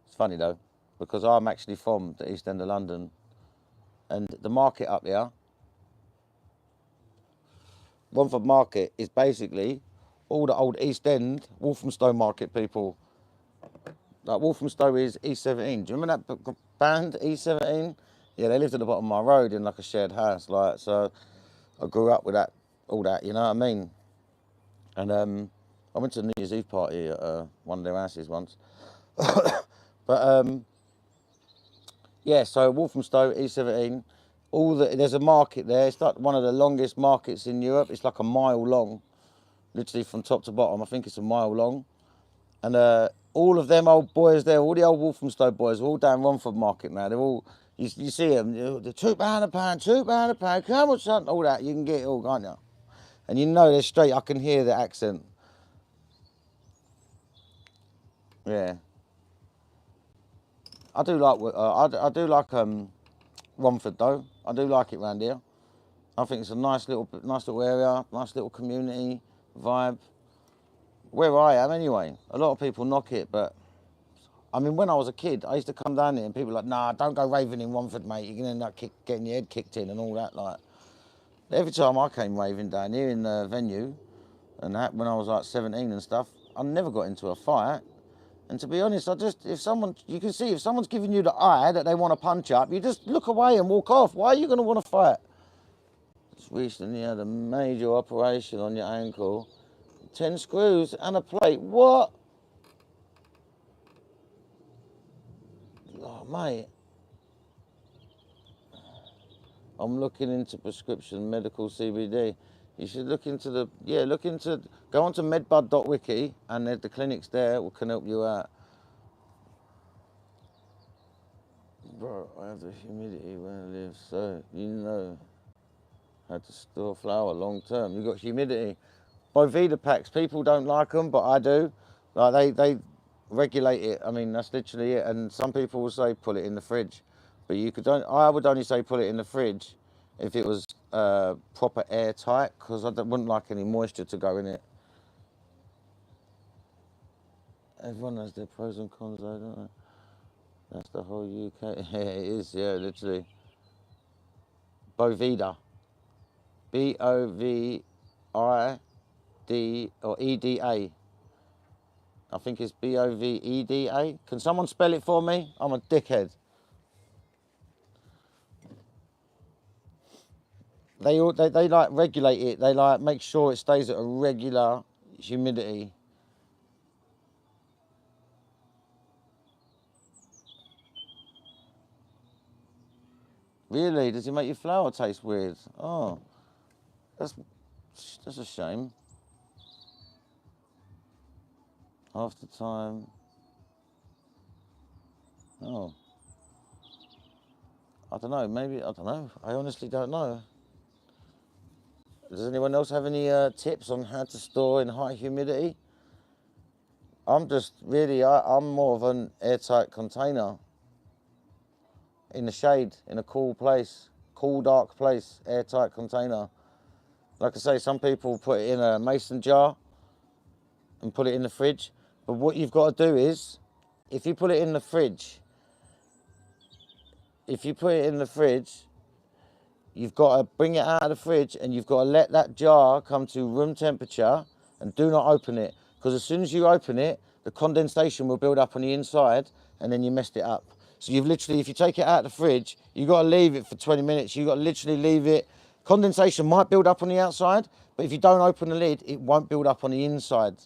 A: It's funny though, because I'm actually from the East End of London, and the market up there, Romford Market, is basically all the old East End Walthamstow market people. Like Walthamstow is E17. Do you remember that band E17? Yeah, they lived at the bottom of my road in like a shared house. Like, so I grew up with that, all that. You know what I mean? And I went to a New Year's Eve party at one of their houses once. But yeah, so Walthamstow, E17, there's a market there. It's like one of the longest markets in Europe. It's like a mile long, literally from top to bottom. I think it's a mile long. And all of them old boys there, all the old Walthamstow boys, are all down Romford Market now. They're all, you see them, they're £2 a pound, £2 a pound, come on, son, all that. You can get it all, can't you? And you know they're straight. I can hear the accent. Yeah. I do like Romford though. I do like it round here. I think it's a nice little area, nice little community vibe. Where I am anyway. A lot of people knock it, but I mean, when I was a kid, I used to come down here and people were like, nah, don't go raving in Romford, mate. You're gonna end up getting your head kicked in and all that. Like, every time I came raving down here in the venue, and that when I was like 17 and stuff, I never got into a fight. And to be honest, you can see if someone's giving you the eye that they want to punch up, you just look away and walk off. Why are you going to want to fight? Just recently had a major operation on your ankle. 10 screws and a plate. What? Oh, mate. I'm looking into prescription medical CBD. You should look into go on to medbud.wiki and the clinics there can help you out. Bro, I have the humidity where I live, so you know how to store flour long term. You got humidity. Boveda packs, people don't like them, but I do. Like they regulate it. I mean, that's literally it. And some people will say put it in the fridge, but you could. I would only say put it in the fridge if it was proper airtight, because wouldn't like any moisture to go in it. Everyone has their pros and cons, though, don't they? That's the whole UK. Yeah, it is. Yeah, literally. Boveda. Bovida or EDA. I think it's Boveda. Can someone spell it for me? I'm a dickhead. They like regulate it. They like make sure it stays at a regular humidity. Really? Does it make your flour taste weird? Oh, that's that's a shame. Half the time. Oh, I don't know. Maybe I don't know. I honestly don't know. Does anyone else have any tips on how to store in high humidity? I'm just really, I'm more of an airtight container in the shade, in a cool place, cool, dark place, airtight container. Like I say, some people put it in a mason jar and put it in the fridge. But what you've got to do is, if you put it in the fridge, if you put it in the fridge, you've got to bring it out of the fridge and you've got to let that jar come to room temperature and do not open it. Because as soon as you open it, the condensation will build up on the inside and then you messed it up. So you've literally, if you take it out of the fridge, you've got to leave it for 20 minutes. You've got to literally leave it. Condensation might build up on the outside, but if you don't open the lid, it won't build up on the inside.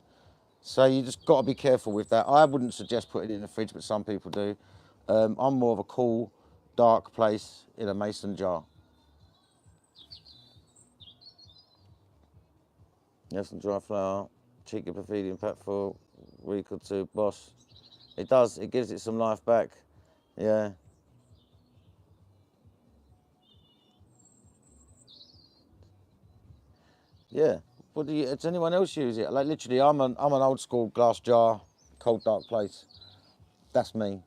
A: So you just got to be careful with that. I wouldn't suggest putting it in the fridge, but some people do. I'm more of a cool, dark place in a mason jar. You have some dry flour, cheeky perfiding pack for a week or two, boss. It does, it gives it some life back. Yeah. Yeah. Does anyone else use it? Like literally, I'm an old school glass jar, cold dark place. That's me.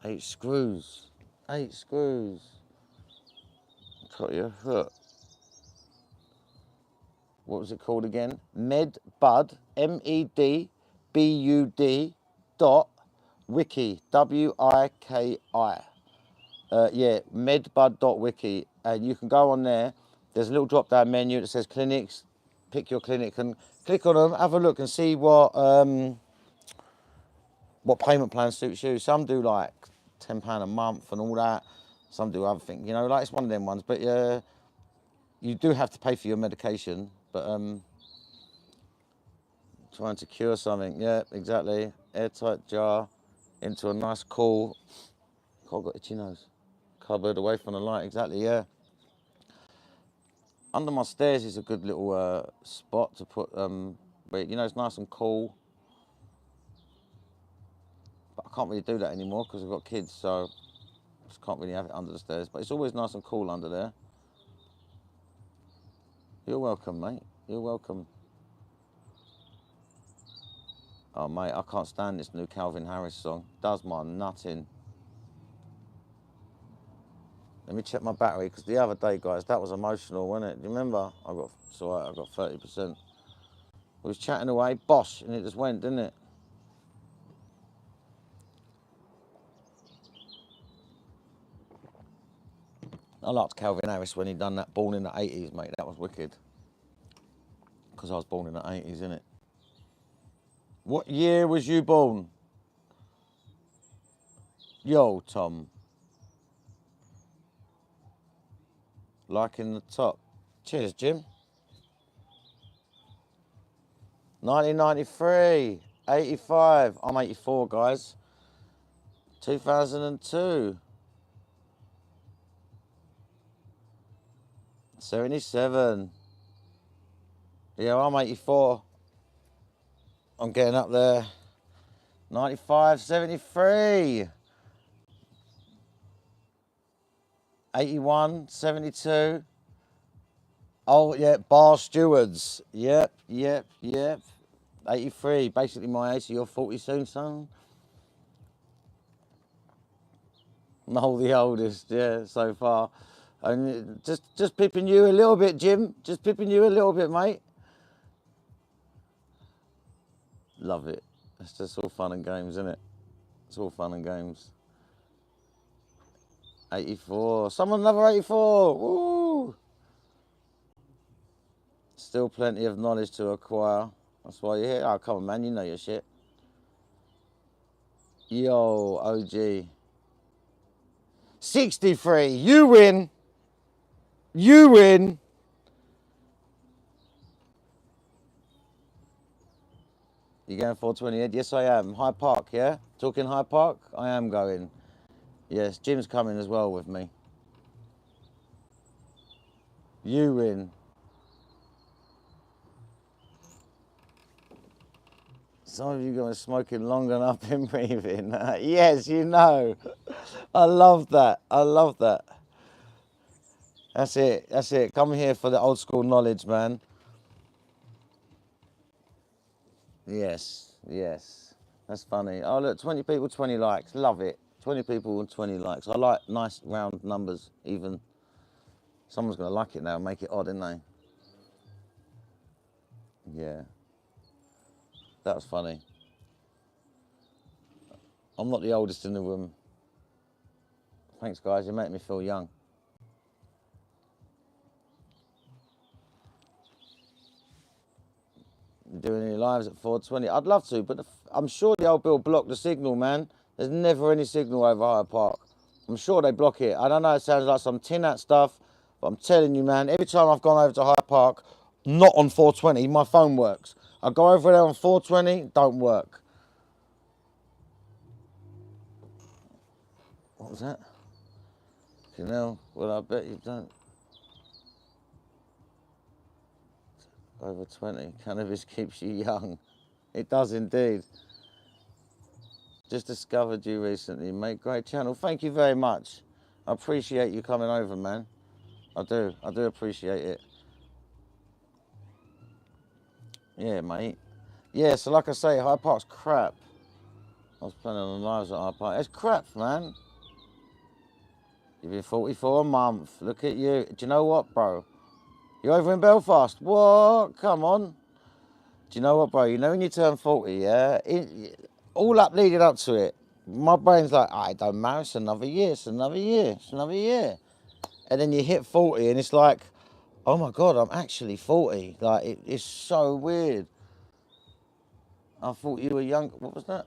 A: 8 screws. 8 screws. Got your hook. What was it called again? Medbud, MEDBUD dot wiki, WIKI. Yeah, medbud.wiki. And you can go on there. There's a little drop down menu that says clinics. Pick your clinic and click on them, have a look and see what payment plan suits you. Some do like £10 a month and all that. Some do other things, like it's one of them ones. But you do have to pay for your medication. But trying to cure something, yeah, exactly. Airtight jar into a nice cool. God, I've got itchy nose. Cupboard away from the light, exactly, yeah. Under my stairs is a good little spot to put, where, it's nice and cool. But I can't really do that anymore because I've got kids, so I just can't really have it under the stairs. But it's always nice and cool under there. You're welcome, mate. You're welcome. Oh, mate, I can't stand this new Calvin Harris song. Does my nutting. Let me check my battery, because the other day, guys, that was emotional, wasn't it? Do you remember? It's all right, I got 30%. We was chatting away, bosh, and it just went, didn't it? I liked Calvin Harris when he done that Born in the 80s, mate. That was wicked. Because I was born in the 80s, innit? What year was you born? Yo, Tom. Liking the top. Cheers, Jim. 1993. 85. I'm 84, guys. 2002. 77. Yeah, I'm 84. I'm getting up there. 95, 73. 81, 72. Oh, yeah, bar stewards. Yep. 83, basically my age, so you're 40 soon, son. No, the oldest, yeah, so far. And just pipping you a little bit, Jim. Just pipping you a little bit, mate. Love it. It's just all fun and games, isn't it? It's all fun and games. 84. Someone another 84. Woo! Still plenty of knowledge to acquire. That's why you're here. Oh, come on, man. You know your shit. Yo, OG. 63. You win. You win. You going 420, Ed? Yes, I am. High Park, yeah? Talking High Park? I am going. Yes, Jim's coming as well with me. You win. Some of you guys smoking long enough in breathing. Yes, you know. I love that. I love that. That's it. That's it. Come here for the old school knowledge, man. Yes. That's funny. Oh, look, 20 people, 20 likes. Love it. 20 people and 20 likes. I like nice round numbers, even. Someone's going to like it now and make it odd, isn't they? Yeah. That was funny. I'm not the oldest in the room. Thanks, guys. You make me feel young. Doing any lives at 420? I'd love to, but I'm sure the old bill blocked the signal, man. There's never any signal over Hyde Park. I'm sure they block it. I don't know, it sounds like some tin hat stuff, but I'm telling you, man, every time I've gone over to Hyde Park, not on 420, my phone works. I go over there on 420, don't work. What was that? You know, well, I bet you don't. Over 20, cannabis keeps you young. It does indeed. Just discovered you recently, mate. Great channel. Thank you very much. I appreciate you coming over, man. I do appreciate it. Yeah, mate. Yeah, so like I say, Hyde Park's crap. I was planning on lives at Hyde Park. It's crap, man. You've been 44 a month. Look at you. Do you know what, bro? You're over in Belfast. What? Come on. Do you know what, bro? You know when you turn 40, yeah? All up leading up to it, my brain's like, it don't matter. It's another year. It's another year. It's another year. And then you hit 40 and it's like, oh my God, I'm actually 40. Like, it's so weird. I thought you were young. What was that?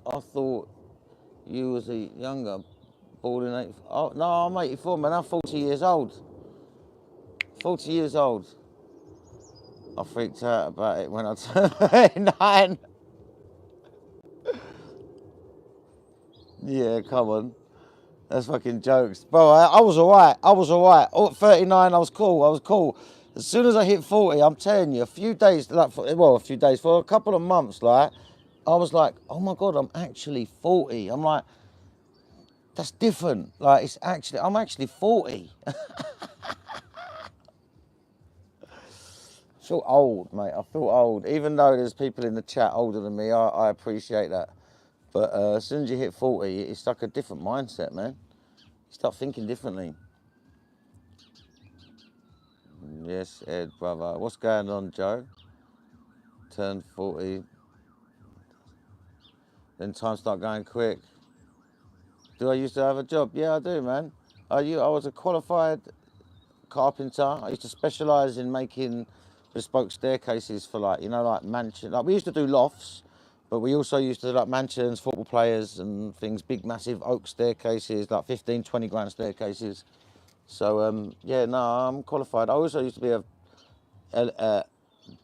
A: I thought you was a younger, born in 84. Oh, no, I'm 84, man. I'm 40 years old. 40 years old. I freaked out about it when I turned 9. Yeah, come on. That's fucking jokes. Bro, I was alright. Oh, at 39, I was cool. As soon as I hit 40, I'm telling you, a few days, for a couple of months, like, I was like, oh my God, I'm actually 40. I'm like, that's different. Like, I'm actually 40. I feel old, mate. I feel old. Even though there's people in the chat older than me, I appreciate that. But as soon as you hit 40, it's like a different mindset, man. You start thinking differently. Yes, Ed, brother. What's going on, Joe? Turned 40. Then time start going quick. Do I used to have a job? Yeah, I do, man. I was a qualified carpenter. I used to specialise in making bespoke staircases for like mansion. Like we used to do lofts, but we also used to do like mansions, football players and things, big massive oak staircases, like 15, 20 grand staircases. So yeah, no, I'm qualified. I also used to be a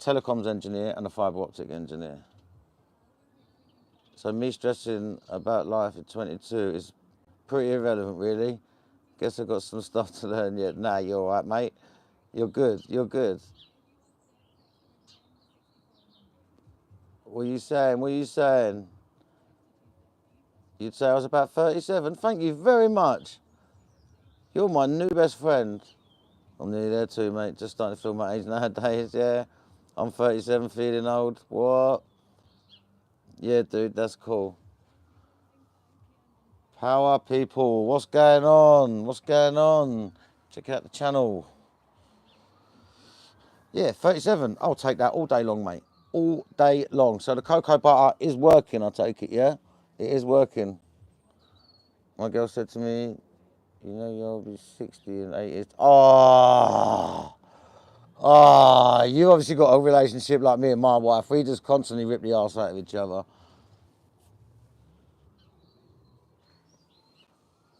A: telecoms engineer and a fibre optic engineer. So me stressing about life at 22 is pretty irrelevant, really. Guess I've got some stuff to learn yet. Nah, you're all right, mate. You're good. What are you saying? What are you saying? You'd say I was about 37. Thank you very much. You're my new best friend. I'm nearly there too, mate. Just starting to feel my age nowadays, yeah. I'm 37, feeling old. What? Yeah, dude, that's cool. Power people, what's going on? What's going on? Check out the channel. Yeah, 37. I'll take that all day long, mate. All day long. So the cocoa butter is working, I take it, yeah? It is working. My girl said to me, you know, you'll be 60 in 8 years. You obviously got a relationship like me and my wife. We just constantly rip the arse out of each other.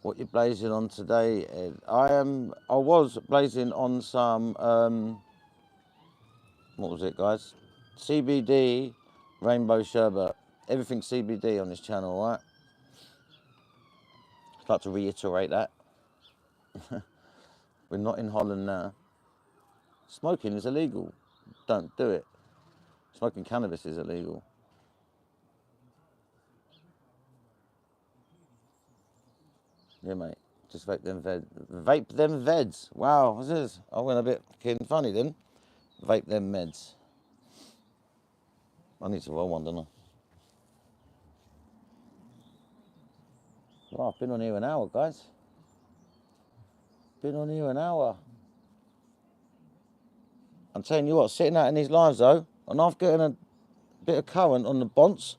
A: What you blazing on today, Ed? I was blazing on some, what was it, guys? CBD rainbow sherbet. Everything CBD on this channel, right? I'd like to reiterate that. We're not in Holland now. Smoking is illegal. Don't do it. Smoking cannabis is illegal. Yeah, mate. Just vape them veds. Vape them veds. Wow, what's this? I went a bit fucking funny then. Vape them meds. I need to roll one, don't I? Well, I've been on here an hour, guys. Been on here an hour. I'm telling you what, sitting out in these lives though, and I've getting a bit of current on the bonds.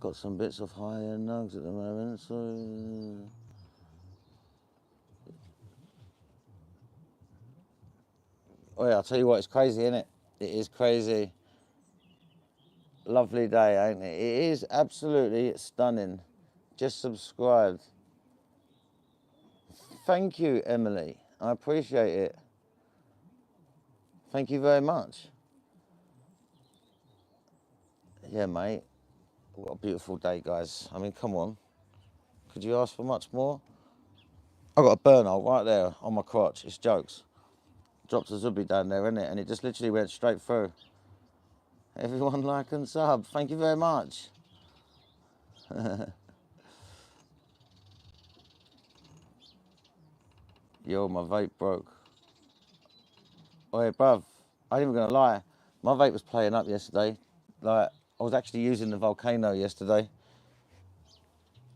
A: Got some bits of high-end nugs at the moment, so... Oh yeah, I'll tell you what, it's crazy, isn't it? It is crazy. Lovely day, ain't it? It is absolutely stunning. Just subscribed. Thank you, Emily. I appreciate it. Thank you very much. Yeah, mate. What a beautiful day, guys. I mean, come on. Could you ask for much more? I got a burn hole right there on my crotch. It's jokes. Dropped a zubi down there, innit? And it just literally went straight through. Everyone like and sub. Thank you very much. Yo, my vape broke. Oh, yeah, bruv. I ain't even gonna lie. My vape was playing up yesterday. Like, I was actually using the Volcano yesterday.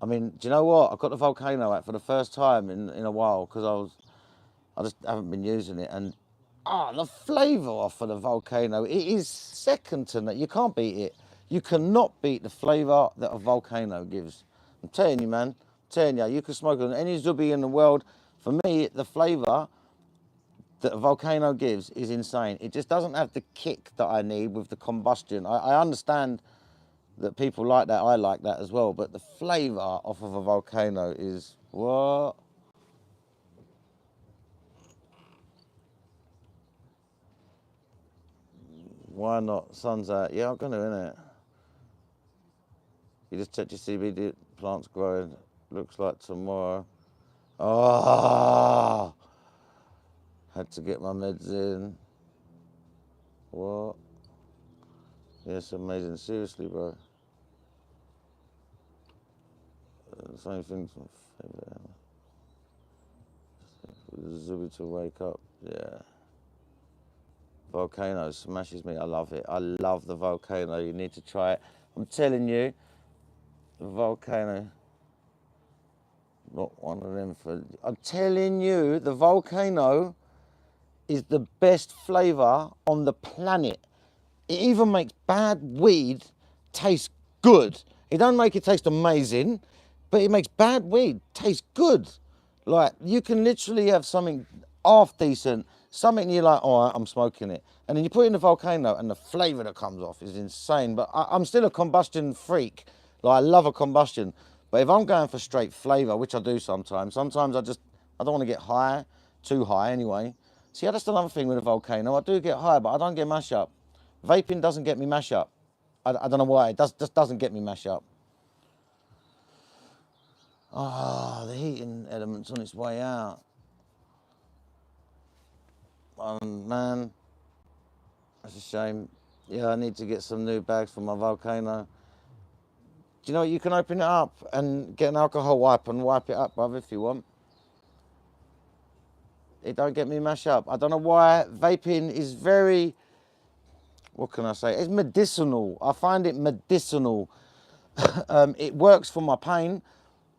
A: I mean, do you know what? I got the Volcano out for the first time in a while because I just haven't been using it. And the flavour off of the Volcano, it is second to none. You can't beat it. You cannot beat the flavour that a Volcano gives. I'm telling you, man. I'm telling you, you can smoke on any Zubi in the world. For me, the flavour that a Volcano gives is insane. It just doesn't have the kick that I need with the combustion. I understand that people like that, I like that as well, but the flavour off of a Volcano is, what? Why not? Sun's out. Yeah, I'm gonna, innit? You just check your CBD plants growing. Looks like tomorrow. Oh, had to get my meds in. What? Yeah, it's amazing. Seriously, bro. Same thing from Zubi to wake up. Yeah. Volcano smashes me. I love it. I love the Volcano. You need to try it. I'm telling you, the Volcano. Not one of them for. I'm telling you, the Volcano is the best flavour on the planet. It even makes bad weed taste good. It don't make it taste amazing, but it makes bad weed taste good. Like, you can literally have something half decent, something you're like, all right, I'm smoking it. And then you put it in the Volcano and the flavour that comes off is insane. But I'm still a combustion freak. Like, I love a combustion. But if I'm going for straight flavour, which I do sometimes I don't want to get high, too high anyway. See, that's another thing with a Volcano. I do get high, but I don't get mash up. Vaping doesn't get me mash up. I don't know why. It just doesn't get me mash up. The heating element's on its way out. Man. That's a shame. Yeah, I need to get some new bags for my volcano. Do you know what? You can open it up and get an alcohol wipe and wipe it up, bruv, if you want. It don't get me mashed up. I don't know why. Vaping is very, what can I say? It's medicinal. I find it medicinal. It works for my pain,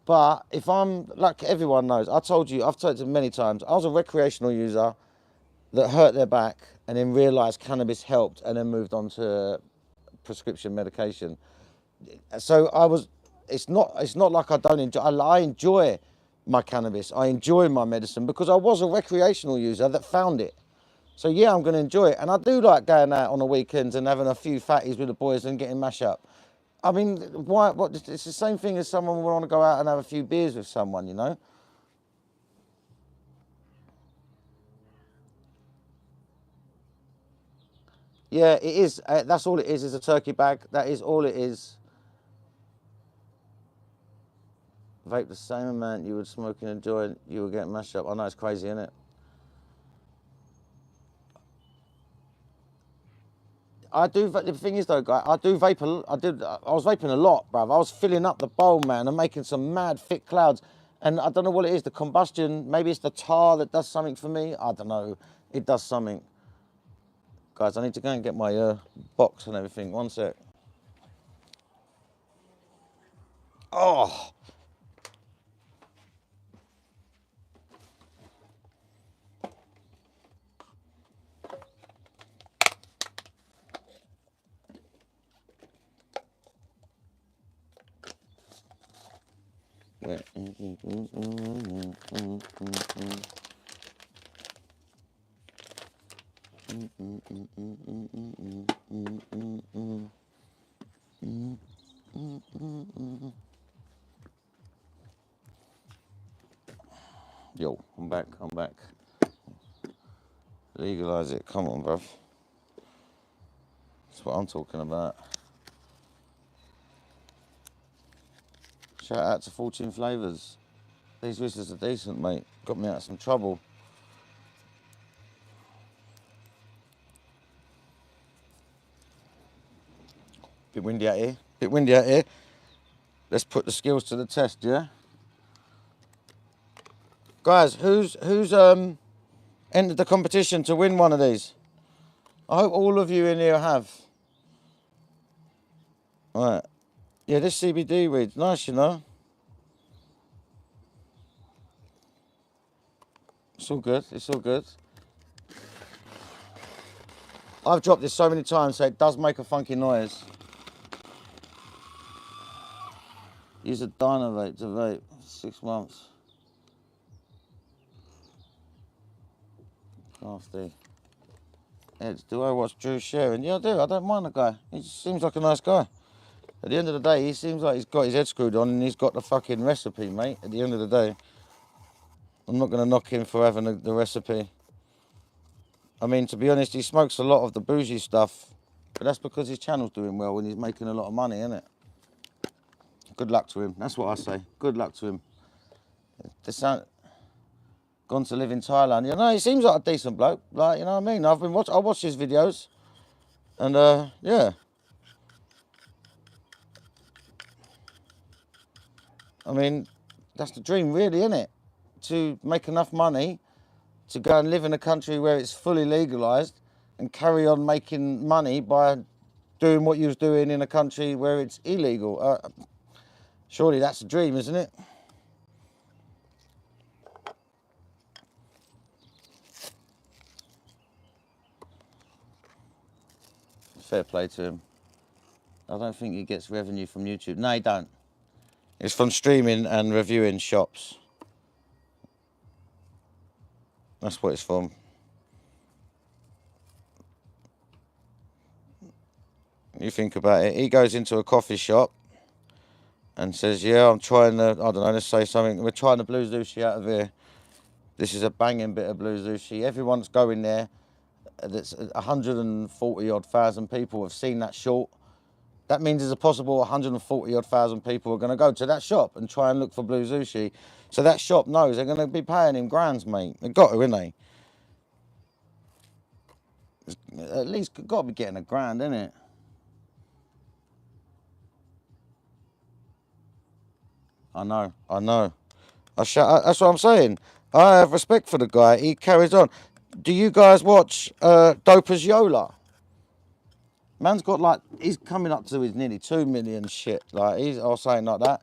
A: but if I'm, like everyone knows, I told you, I've told you many times, I was a recreational user that hurt their back and then realised cannabis helped and then moved on to prescription medication. So it's not like I don't enjoy, I enjoy my cannabis. I enjoy my medicine because I was a recreational user that found it. So yeah, I'm going to enjoy it. And I do like going out on the weekends and having a few fatties with the boys and getting mashed up. I mean, why? What? It's the same thing as someone would want to go out and have a few beers with someone, you know? Yeah, it is. That's all it is a turkey bag. That is all it is. Vape the same amount you would smoke and enjoy, you would get mashed up. I know it's crazy, isn't it? I do. The thing is, though, guy, I do vape. I was vaping a lot, bruv. I was filling up the bowl, man, and making some mad thick clouds. And I don't know what it is. The combustion. Maybe it's the tar that does something for me. I don't know. It does something. Guys, I need to go and get my box and everything. One sec. Oh, wait. Yo, I'm back. I'm back. Legalise it. Come on, bruv. That's what I'm talking about. Shout out to Fortune Flavours. These whistles are decent, mate. Got me out of some trouble. Bit windy out here. Bit windy out here. Let's put the skills to the test, yeah? Guys, who's entered the competition to win one of these? I hope all of you in here have. All right. Yeah, this CBD weed's nice, you know. It's all good. It's all good. I've dropped this so many times, so it does make a funky noise. Use a Dynavate to vape. 6 months. Crafty. Ed, do I watch Drew sharing? Yeah, I do. I don't mind the guy. He just seems like a nice guy. At the end of the day, he seems like he's got his head screwed on and he's got the fucking recipe, mate. At the end of the day, I'm not going to knock him for having the recipe. I mean, to be honest, he smokes a lot of the bougie stuff, but that's because his channel's doing well and he's making a lot of money, isn't it? Good luck to him. That's what I say. Good luck to him. Gone to live in Thailand. You know, he seems like a decent bloke. Like, you know what I mean? I watched his videos, and yeah. I mean, that's the dream, really, isn't it? To make enough money to go and live in a country where it's fully legalised and carry on making money by doing what you was doing in a country where it's illegal. Surely that's a dream, isn't it? Fair play to him. I don't think he gets revenue from YouTube. No, he don't. It's from streaming and reviewing shops. That's what it's from. You think about it. He goes into a coffee shop and says, yeah, I'm trying to, I don't know, let's say something. We're trying the blue sushi out of here. This is a banging bit of blue sushi. Everyone's going there. That's 140 odd thousand people have seen that short. That means there's a possible 140 odd thousand people are going to go to that shop and try and look for blue sushi. So that shop knows they're going to be paying him grands, mate. They've got to, innit they? At least got to be getting £1,000, innit? I know. That's what I'm saying. I have respect for the guy. He carries on. Do you guys watch Doper's Yola? Man's got like, he's coming up to his nearly 2 million shit. Like, he's all saying like that.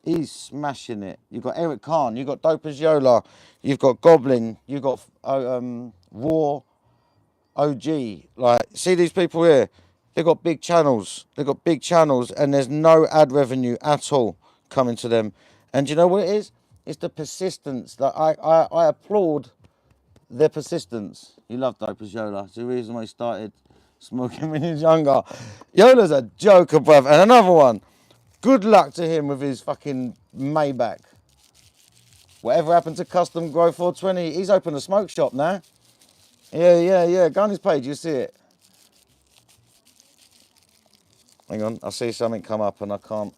A: He's smashing it. You've got Eric Khan, you've got Doper's Yola, you've got Goblin, you've got War OG. Like, see these people here? They've got big channels. And there's no ad revenue at all coming to them. And do you know what it is? It's the persistence. Like, I applaud their persistence. You love Doper's Yola. It's the reason why he started smoking when he was younger. Yola's a joker, bruv. And another one. Good luck to him with his fucking Maybach. Whatever happened to Custom Grow 420? He's opened a smoke shop now. Yeah. Go on his page, you see it. Hang on, I see something come up and I can't.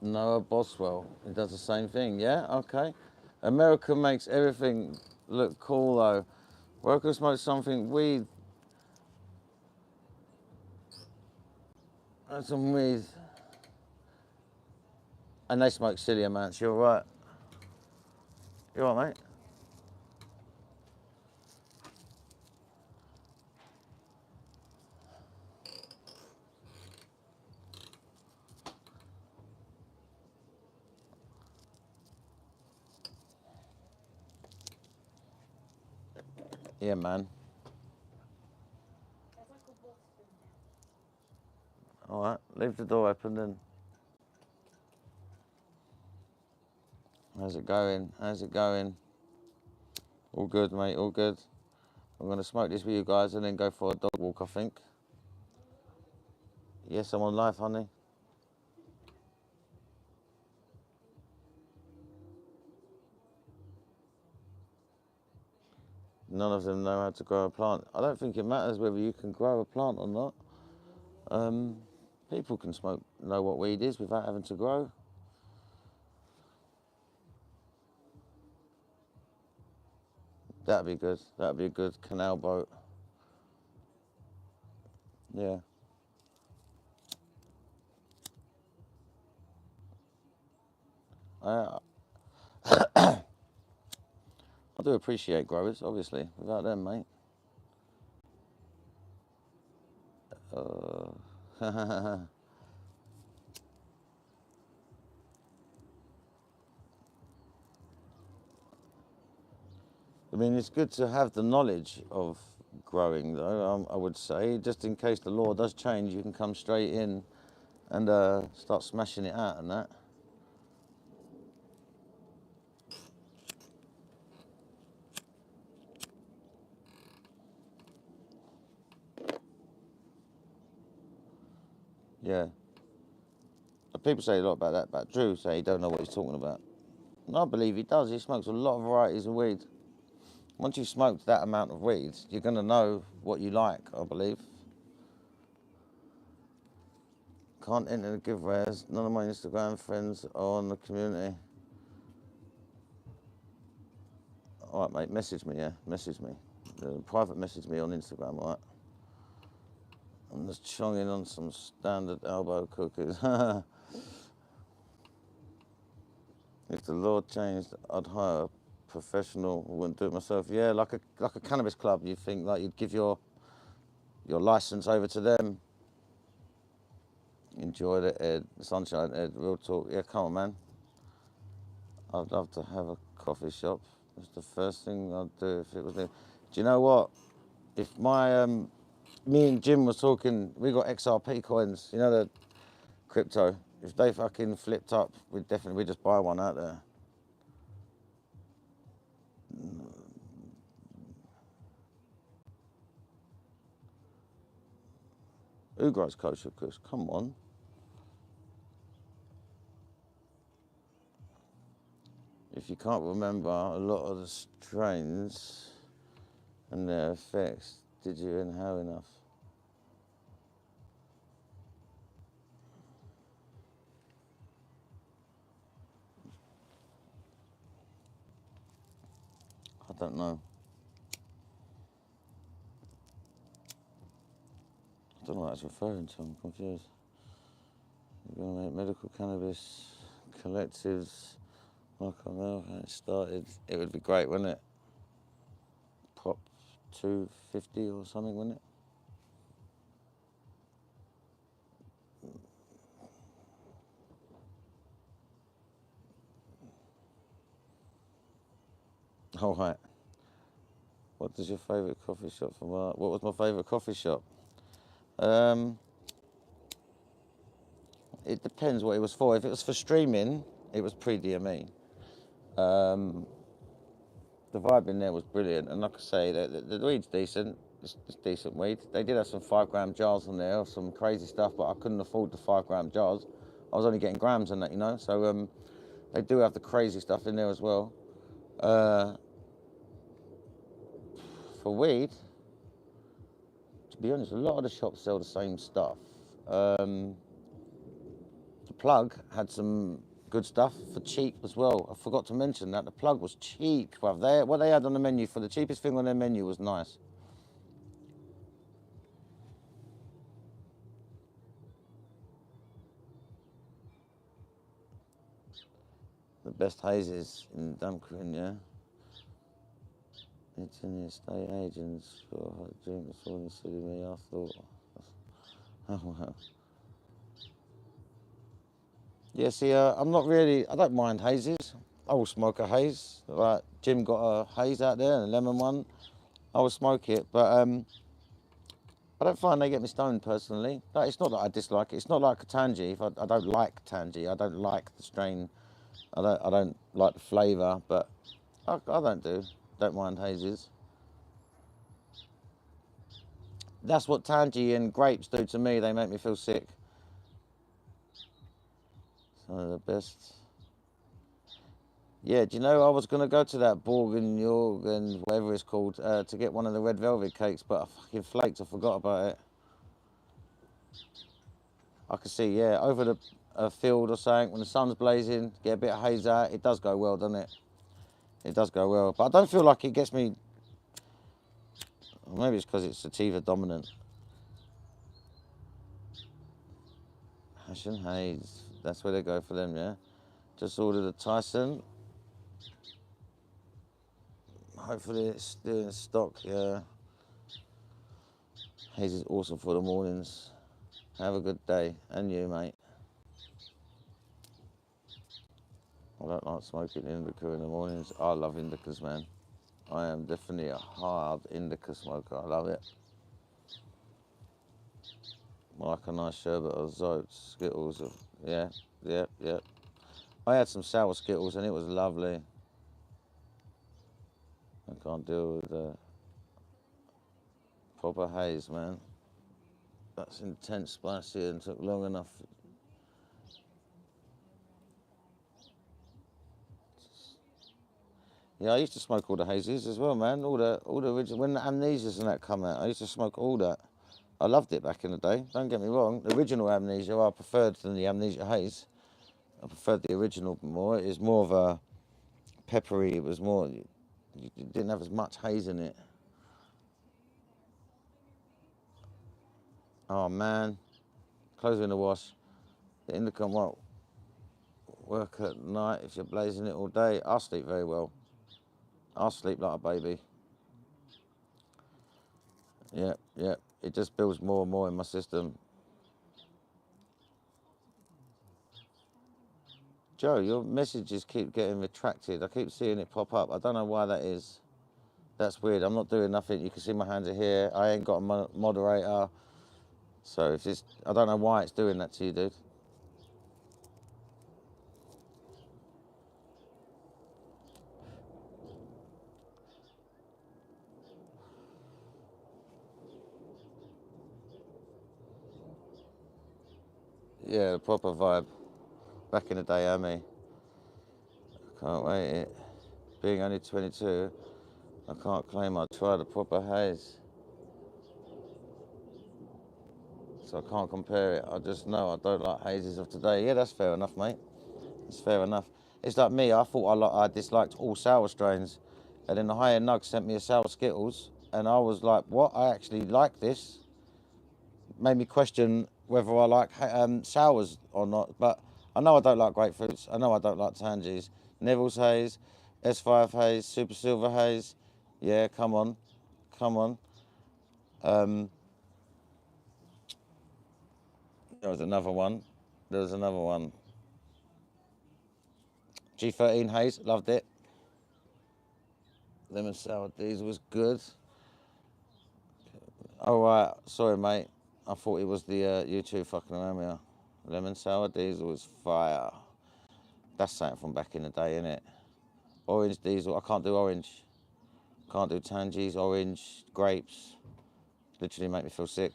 A: Noah Boswell, he does the same thing, yeah? Okay. America makes everything look cool though. Worker smokes something weed. Some weed. And they smoke silly amounts, you're right. You're right, mate. Yeah, man. Alright, leave the door open then. How's it going? All good, mate, all good. I'm going to smoke this with you guys and then go for a dog walk, I think. Yes, I'm on live, honey. None of them know how to grow a plant. I don't think it matters whether you can grow a plant or not. People can know what weed is without having to grow. That'd be good. That'd be a good canal boat. Yeah. I do appreciate growers, obviously. Without them, mate. I mean, it's good to have the knowledge of growing, though, I would say. Just in case the law does change, you can come straight in and start smashing it out and that. Yeah. But people say a lot about that, but Drew say he don't know what he's talking about. And I believe he does. He smokes a lot of varieties of weed. Once you've smoked that amount of weed, you're going to know what you like, I believe. Can't enter the giveaways. None of my Instagram friends are on the community. All right, mate, message me, yeah? Message me. Private message me on Instagram, all right? I'm just chonging on some standard elbow cookies. If the law changed, I'd hire a professional. I wouldn't do it myself. Yeah, like a cannabis club. You think like you'd give your license over to them. Enjoy it, Ed. Sunshine, Ed. Real talk. Yeah, come on, man. I'd love to have a coffee shop. It's the first thing I'd do if it was there. Do you know what? If me and Jim was talking, we got XRP coins. You know the crypto. If they fucking flipped up, we'd just buy one out there. Who grows kosher kush? Come on. If you can't remember a lot of the strains, and their effects. Did you inhale enough? I don't know. I don't know what that's referring to, I'm confused. You're going to make medical cannabis collectives like I know how it started. It would be great, wouldn't it? Prop 250 or something, wouldn't it? All right. What is your favourite coffee shop for Mark? What was my favourite coffee shop? It depends what it was for. If it was for streaming, it was pre-DME. The vibe in there was brilliant, and like I say, the weed's decent. It's decent weed. They did have some 5 gram jars on there, some crazy stuff, but I couldn't afford the 5 gram jars. I was only getting grams and that, you know. So they do have the crazy stuff in there as well. For weed, to be honest, a lot of the shops sell the same stuff. The Plug had some good stuff for cheap as well. I forgot to mention that the Plug was cheap. What they had on the menu for the cheapest thing on their menu was nice. The best hazes in Duncan, yeah. It's in the estate agents for a hot drink. That's all silly me. I thought. Oh wow. Yeah, see, I'm not really. I don't mind hazes. I will smoke a haze. Like Jim got a haze out there, and a lemon one. I will smoke it, but I don't find they get me stoned personally. Like, it's not that I dislike it. It's not like a Tangy. If I don't like Tangy. I don't like the strain. I don't like the flavour, but I don't mind hazes. That's what Tangy and grapes do to me. They make me feel sick. Some of the best. Yeah, do you know I was going to go to that Borgen Jorgen, whatever it's called, to get one of the red velvet cakes, but I fucking flaked. I forgot about it. I can see, yeah, over the field or something, when the sun's blazing, get a bit of haze out. It does go well, doesn't it? It does go well. But I don't feel like it gets me. Or maybe it's because it's sativa dominant. Hash and haze. That's where they go for them, yeah? Just ordered a Tyson. Hopefully it's still in stock, yeah. Haze is awesome for the mornings. Have a good day. And you, mate. I don't like smoking indica in the mornings. I love indicas, man. I am definitely a hard indica smoker. I love it. I like a nice sherbet of Zotes, Skittles. Yeah, yeah, yeah. I had some sour Skittles and it was lovely. I can't deal with proper haze, man. That's intense spicy and took long enough. Yeah, I used to smoke all the hazes as well, man. All the original, when the Amnesias and that come out, I used to smoke all that. I loved it back in the day. Don't get me wrong. The original Amnesia I preferred than the Amnesia Haze. I preferred the original more. It was more of a peppery. It was more. It didn't have as much haze in it. Oh man, clothes in the wash. The indica won't work at night if you're blazing it all day. I'll sleep very well. I'll sleep like a baby. Yeah, yeah. It just builds more and more in my system. Joe, your messages keep getting retracted. I keep seeing it pop up. I don't know why that is. That's weird. I'm not doing nothing. You can see my hands are here. I ain't got a moderator. So it's just, I don't know why it's doing that to you, dude. Yeah, the proper vibe. Back in the day, Can't wait it. Being only 22, I can't claim I tried a proper haze, so I can't compare it. I just know I don't like hazes of today. Yeah, that's fair enough, mate. It's fair enough. It's like me. I thought I disliked all sour strains, and then the higher nug sent me a sour Skittles, and I was like, "What? I actually like this." Made me question whether I like sours or not. But I know I don't like grapefruits. I know I don't like tangies. Neville's haze, S5 haze, Super Silver haze. Yeah, come on, come on. There was another one. There was another one. G13 haze, loved it. Lemon sour diesel was good. Oh right, sorry mate. I thought it was the you two fucking around me. Lemon sour diesel was fire. That's something from back in the day, innit? Orange diesel, I can't do orange. Can't do tangies, orange, grapes. Literally make me feel sick.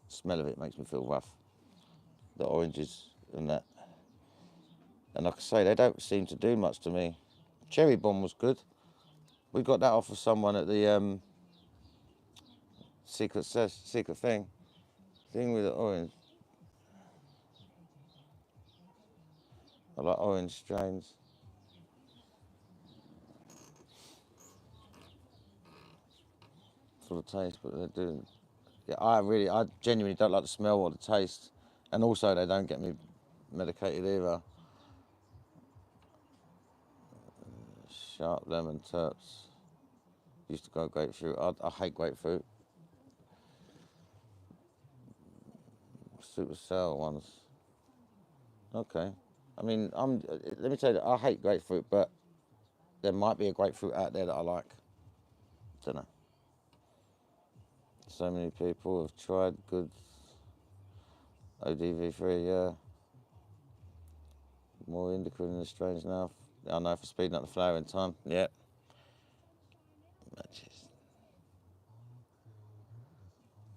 A: The smell of it makes me feel rough. The oranges and that. And like I say, they don't seem to do much to me. Cherry bomb was good. We got that off of someone at the secret thing with the orange. I like orange strains. For the taste, but they do. Yeah, I genuinely don't like the smell or the taste, and also they don't get me medicated either. Sharp lemon terps. Used to go grapefruit. I hate grapefruit. Super sour ones. Okay. I mean, let me tell you, I hate grapefruit, but there might be a grapefruit out there that I like. Don't know. So many people have tried good ODV3, yeah. More indica in the strains now. I know for speeding up the flowering time. Yeah. Matches.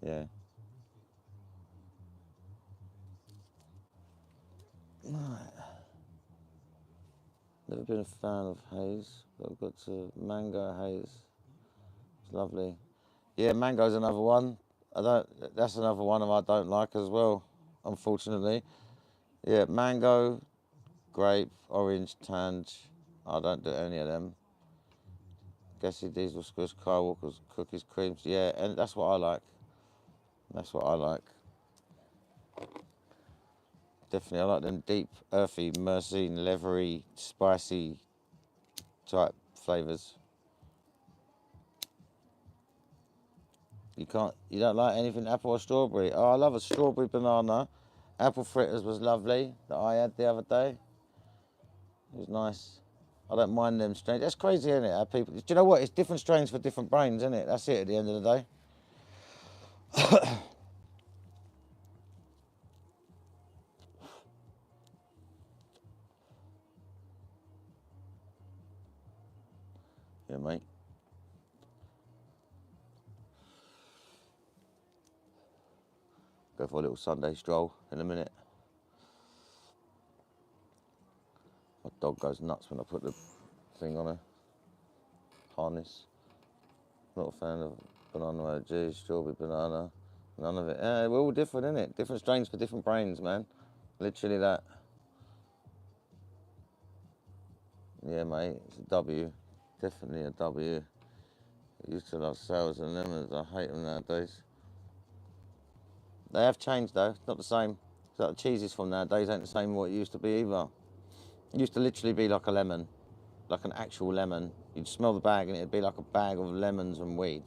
A: Yeah. Right. Never been a fan of haze, but I've got to mango haze. It's lovely. Yeah, mango's another one. That's another one I don't like as well, unfortunately. Yeah, mango, grape, orange, tange. I don't do any of them. Gassy diesel, squish, car walkers, cookies, creams. Yeah, and that's what I like. That's what I like. Definitely, I like them deep, earthy, myrcene, leathery, spicy type flavours. You don't like anything apple or strawberry? Oh, I love a strawberry banana. Apple fritters was lovely that I had the other day. It was nice. I don't mind them strains. That's crazy, isn't it? How people. Do you know what? It's different strains for different brains, isn't it? That's it at the end of the day. Yeah, mate. Go for a little Sunday stroll in a minute. My dog goes nuts when I put the thing on her harness. Not a fan of banana OG, strawberry banana, none of it. Yeah, we're all different, innit? Different strains for different brains, man. Literally that. Yeah, mate, it's a W. Definitely a W. I used to love sours and lemons. I hate them nowadays. They have changed though. It's not the same. It's like the cheeses from nowadays ain't the same as what it used to be either. It used to literally be like a lemon, like an actual lemon. You'd smell the bag and it'd be like a bag of lemons and weed.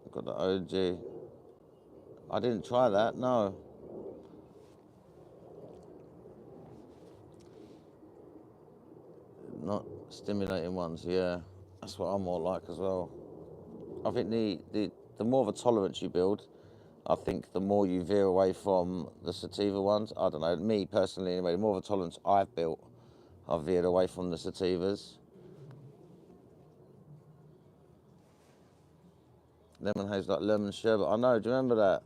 A: I've got the OG. I didn't try that, no. Not stimulating ones, yeah. That's what I'm more like as well. I think the more of a tolerance you build, I think the more you veer away from the sativa ones. I don't know, me personally anyway, the more of a tolerance I've built, I've veered away from the sativas. Lemon haze like lemon sherbet. I know, do you remember that?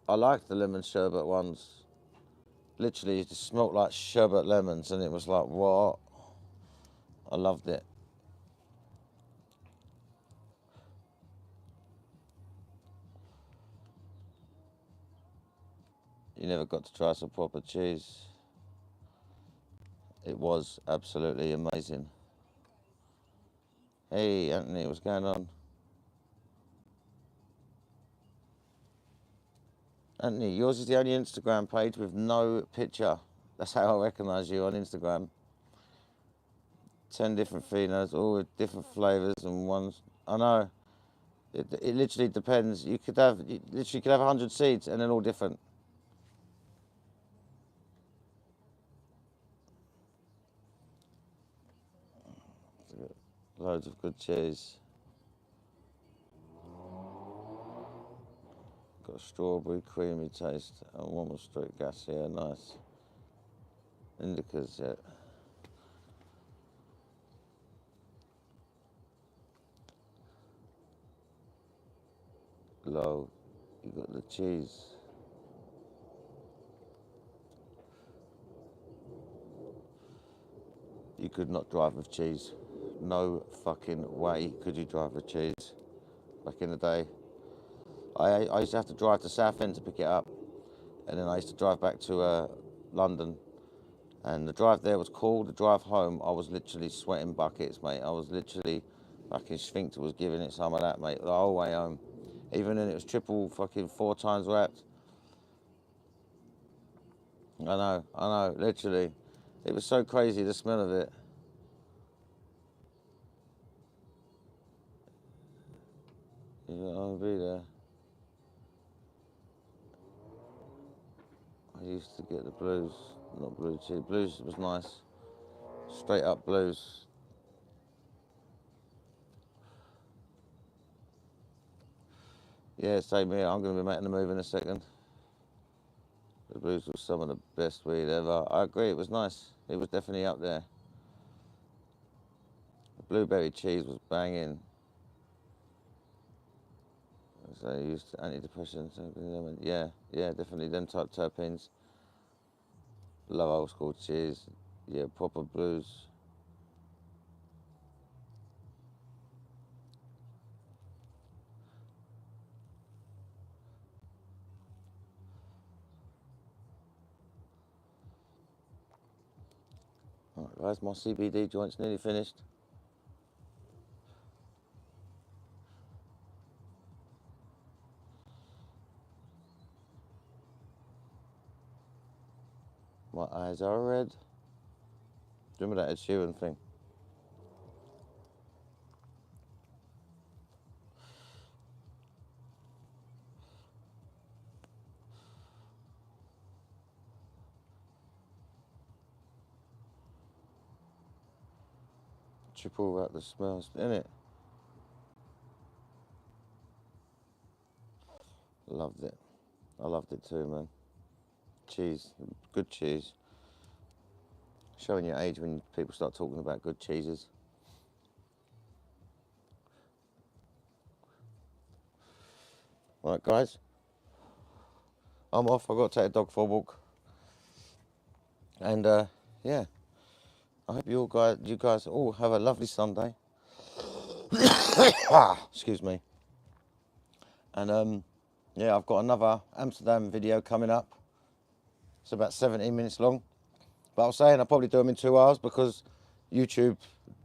A: I liked the lemon sherbet ones. Literally, it just smelled like sherbet lemons, and it was like, what? I loved it. You never got to try some proper cheese. It was absolutely amazing. Hey, Anthony, what's going on? Anthony, yours is the only Instagram page with no picture. That's how I recognise you on Instagram. 10 different finos, all with different flavours and ones. I know. It literally depends. You literally could have 100 seeds and they're all different. Loads of good cheese. Got a strawberry creamy taste and one was straight gas. Yeah, nice. Indicas, yeah. Low. You got the cheese. You could not drive with cheese. No fucking way could you drive with cheese. Back in the day, I used to have to drive to Southend to pick it up, and then I used to drive back to London. And the drive there was cool. The drive home, I was literally sweating buckets, mate. I was literally, fucking sphincter was giving it some of that, mate, the whole way home. Even then, it was triple, fucking 4 times wrapped. I know, literally. It was so crazy, the smell of it. You know, I'll be there. I used to get the blues, not blue cheese. Blues was nice. Straight up blues. Yeah, same here. I'm going to be making the move in a second. The blues was some of the best weed ever. I agree, it was nice. It was definitely up there. The blueberry cheese was banging. So I used antidepressants. Yeah, definitely them type terpenes. Love old school cheese. Yeah, proper blues. Alright guys, my CBD joint's nearly finished. My eyes are red. Do you remember that Ed Sheeran thing? Triple wrap the smells, innit? Loved it. I loved it too, man. Cheese, good cheese. Showing your age when people start talking about good cheeses. Right, guys. I'm off. I've got to take a dog for a walk. And yeah, I hope you guys all have a lovely Sunday. Excuse me. And yeah, I've got another Amsterdam video coming up. It's about 17 minutes long. But I was saying I'll probably do them in 2 hours because YouTube,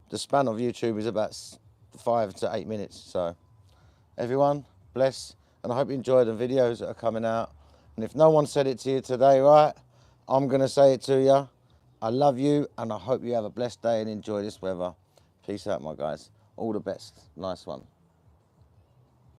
A: the span of YouTube is about 5 to 8 minutes. So everyone, bless. And I hope you enjoy the videos that are coming out. And if no one said it to you today, right, I'm going to say it to you. I love you and I hope you have a blessed day and enjoy this weather. Peace out, my guys. All the best. Nice one.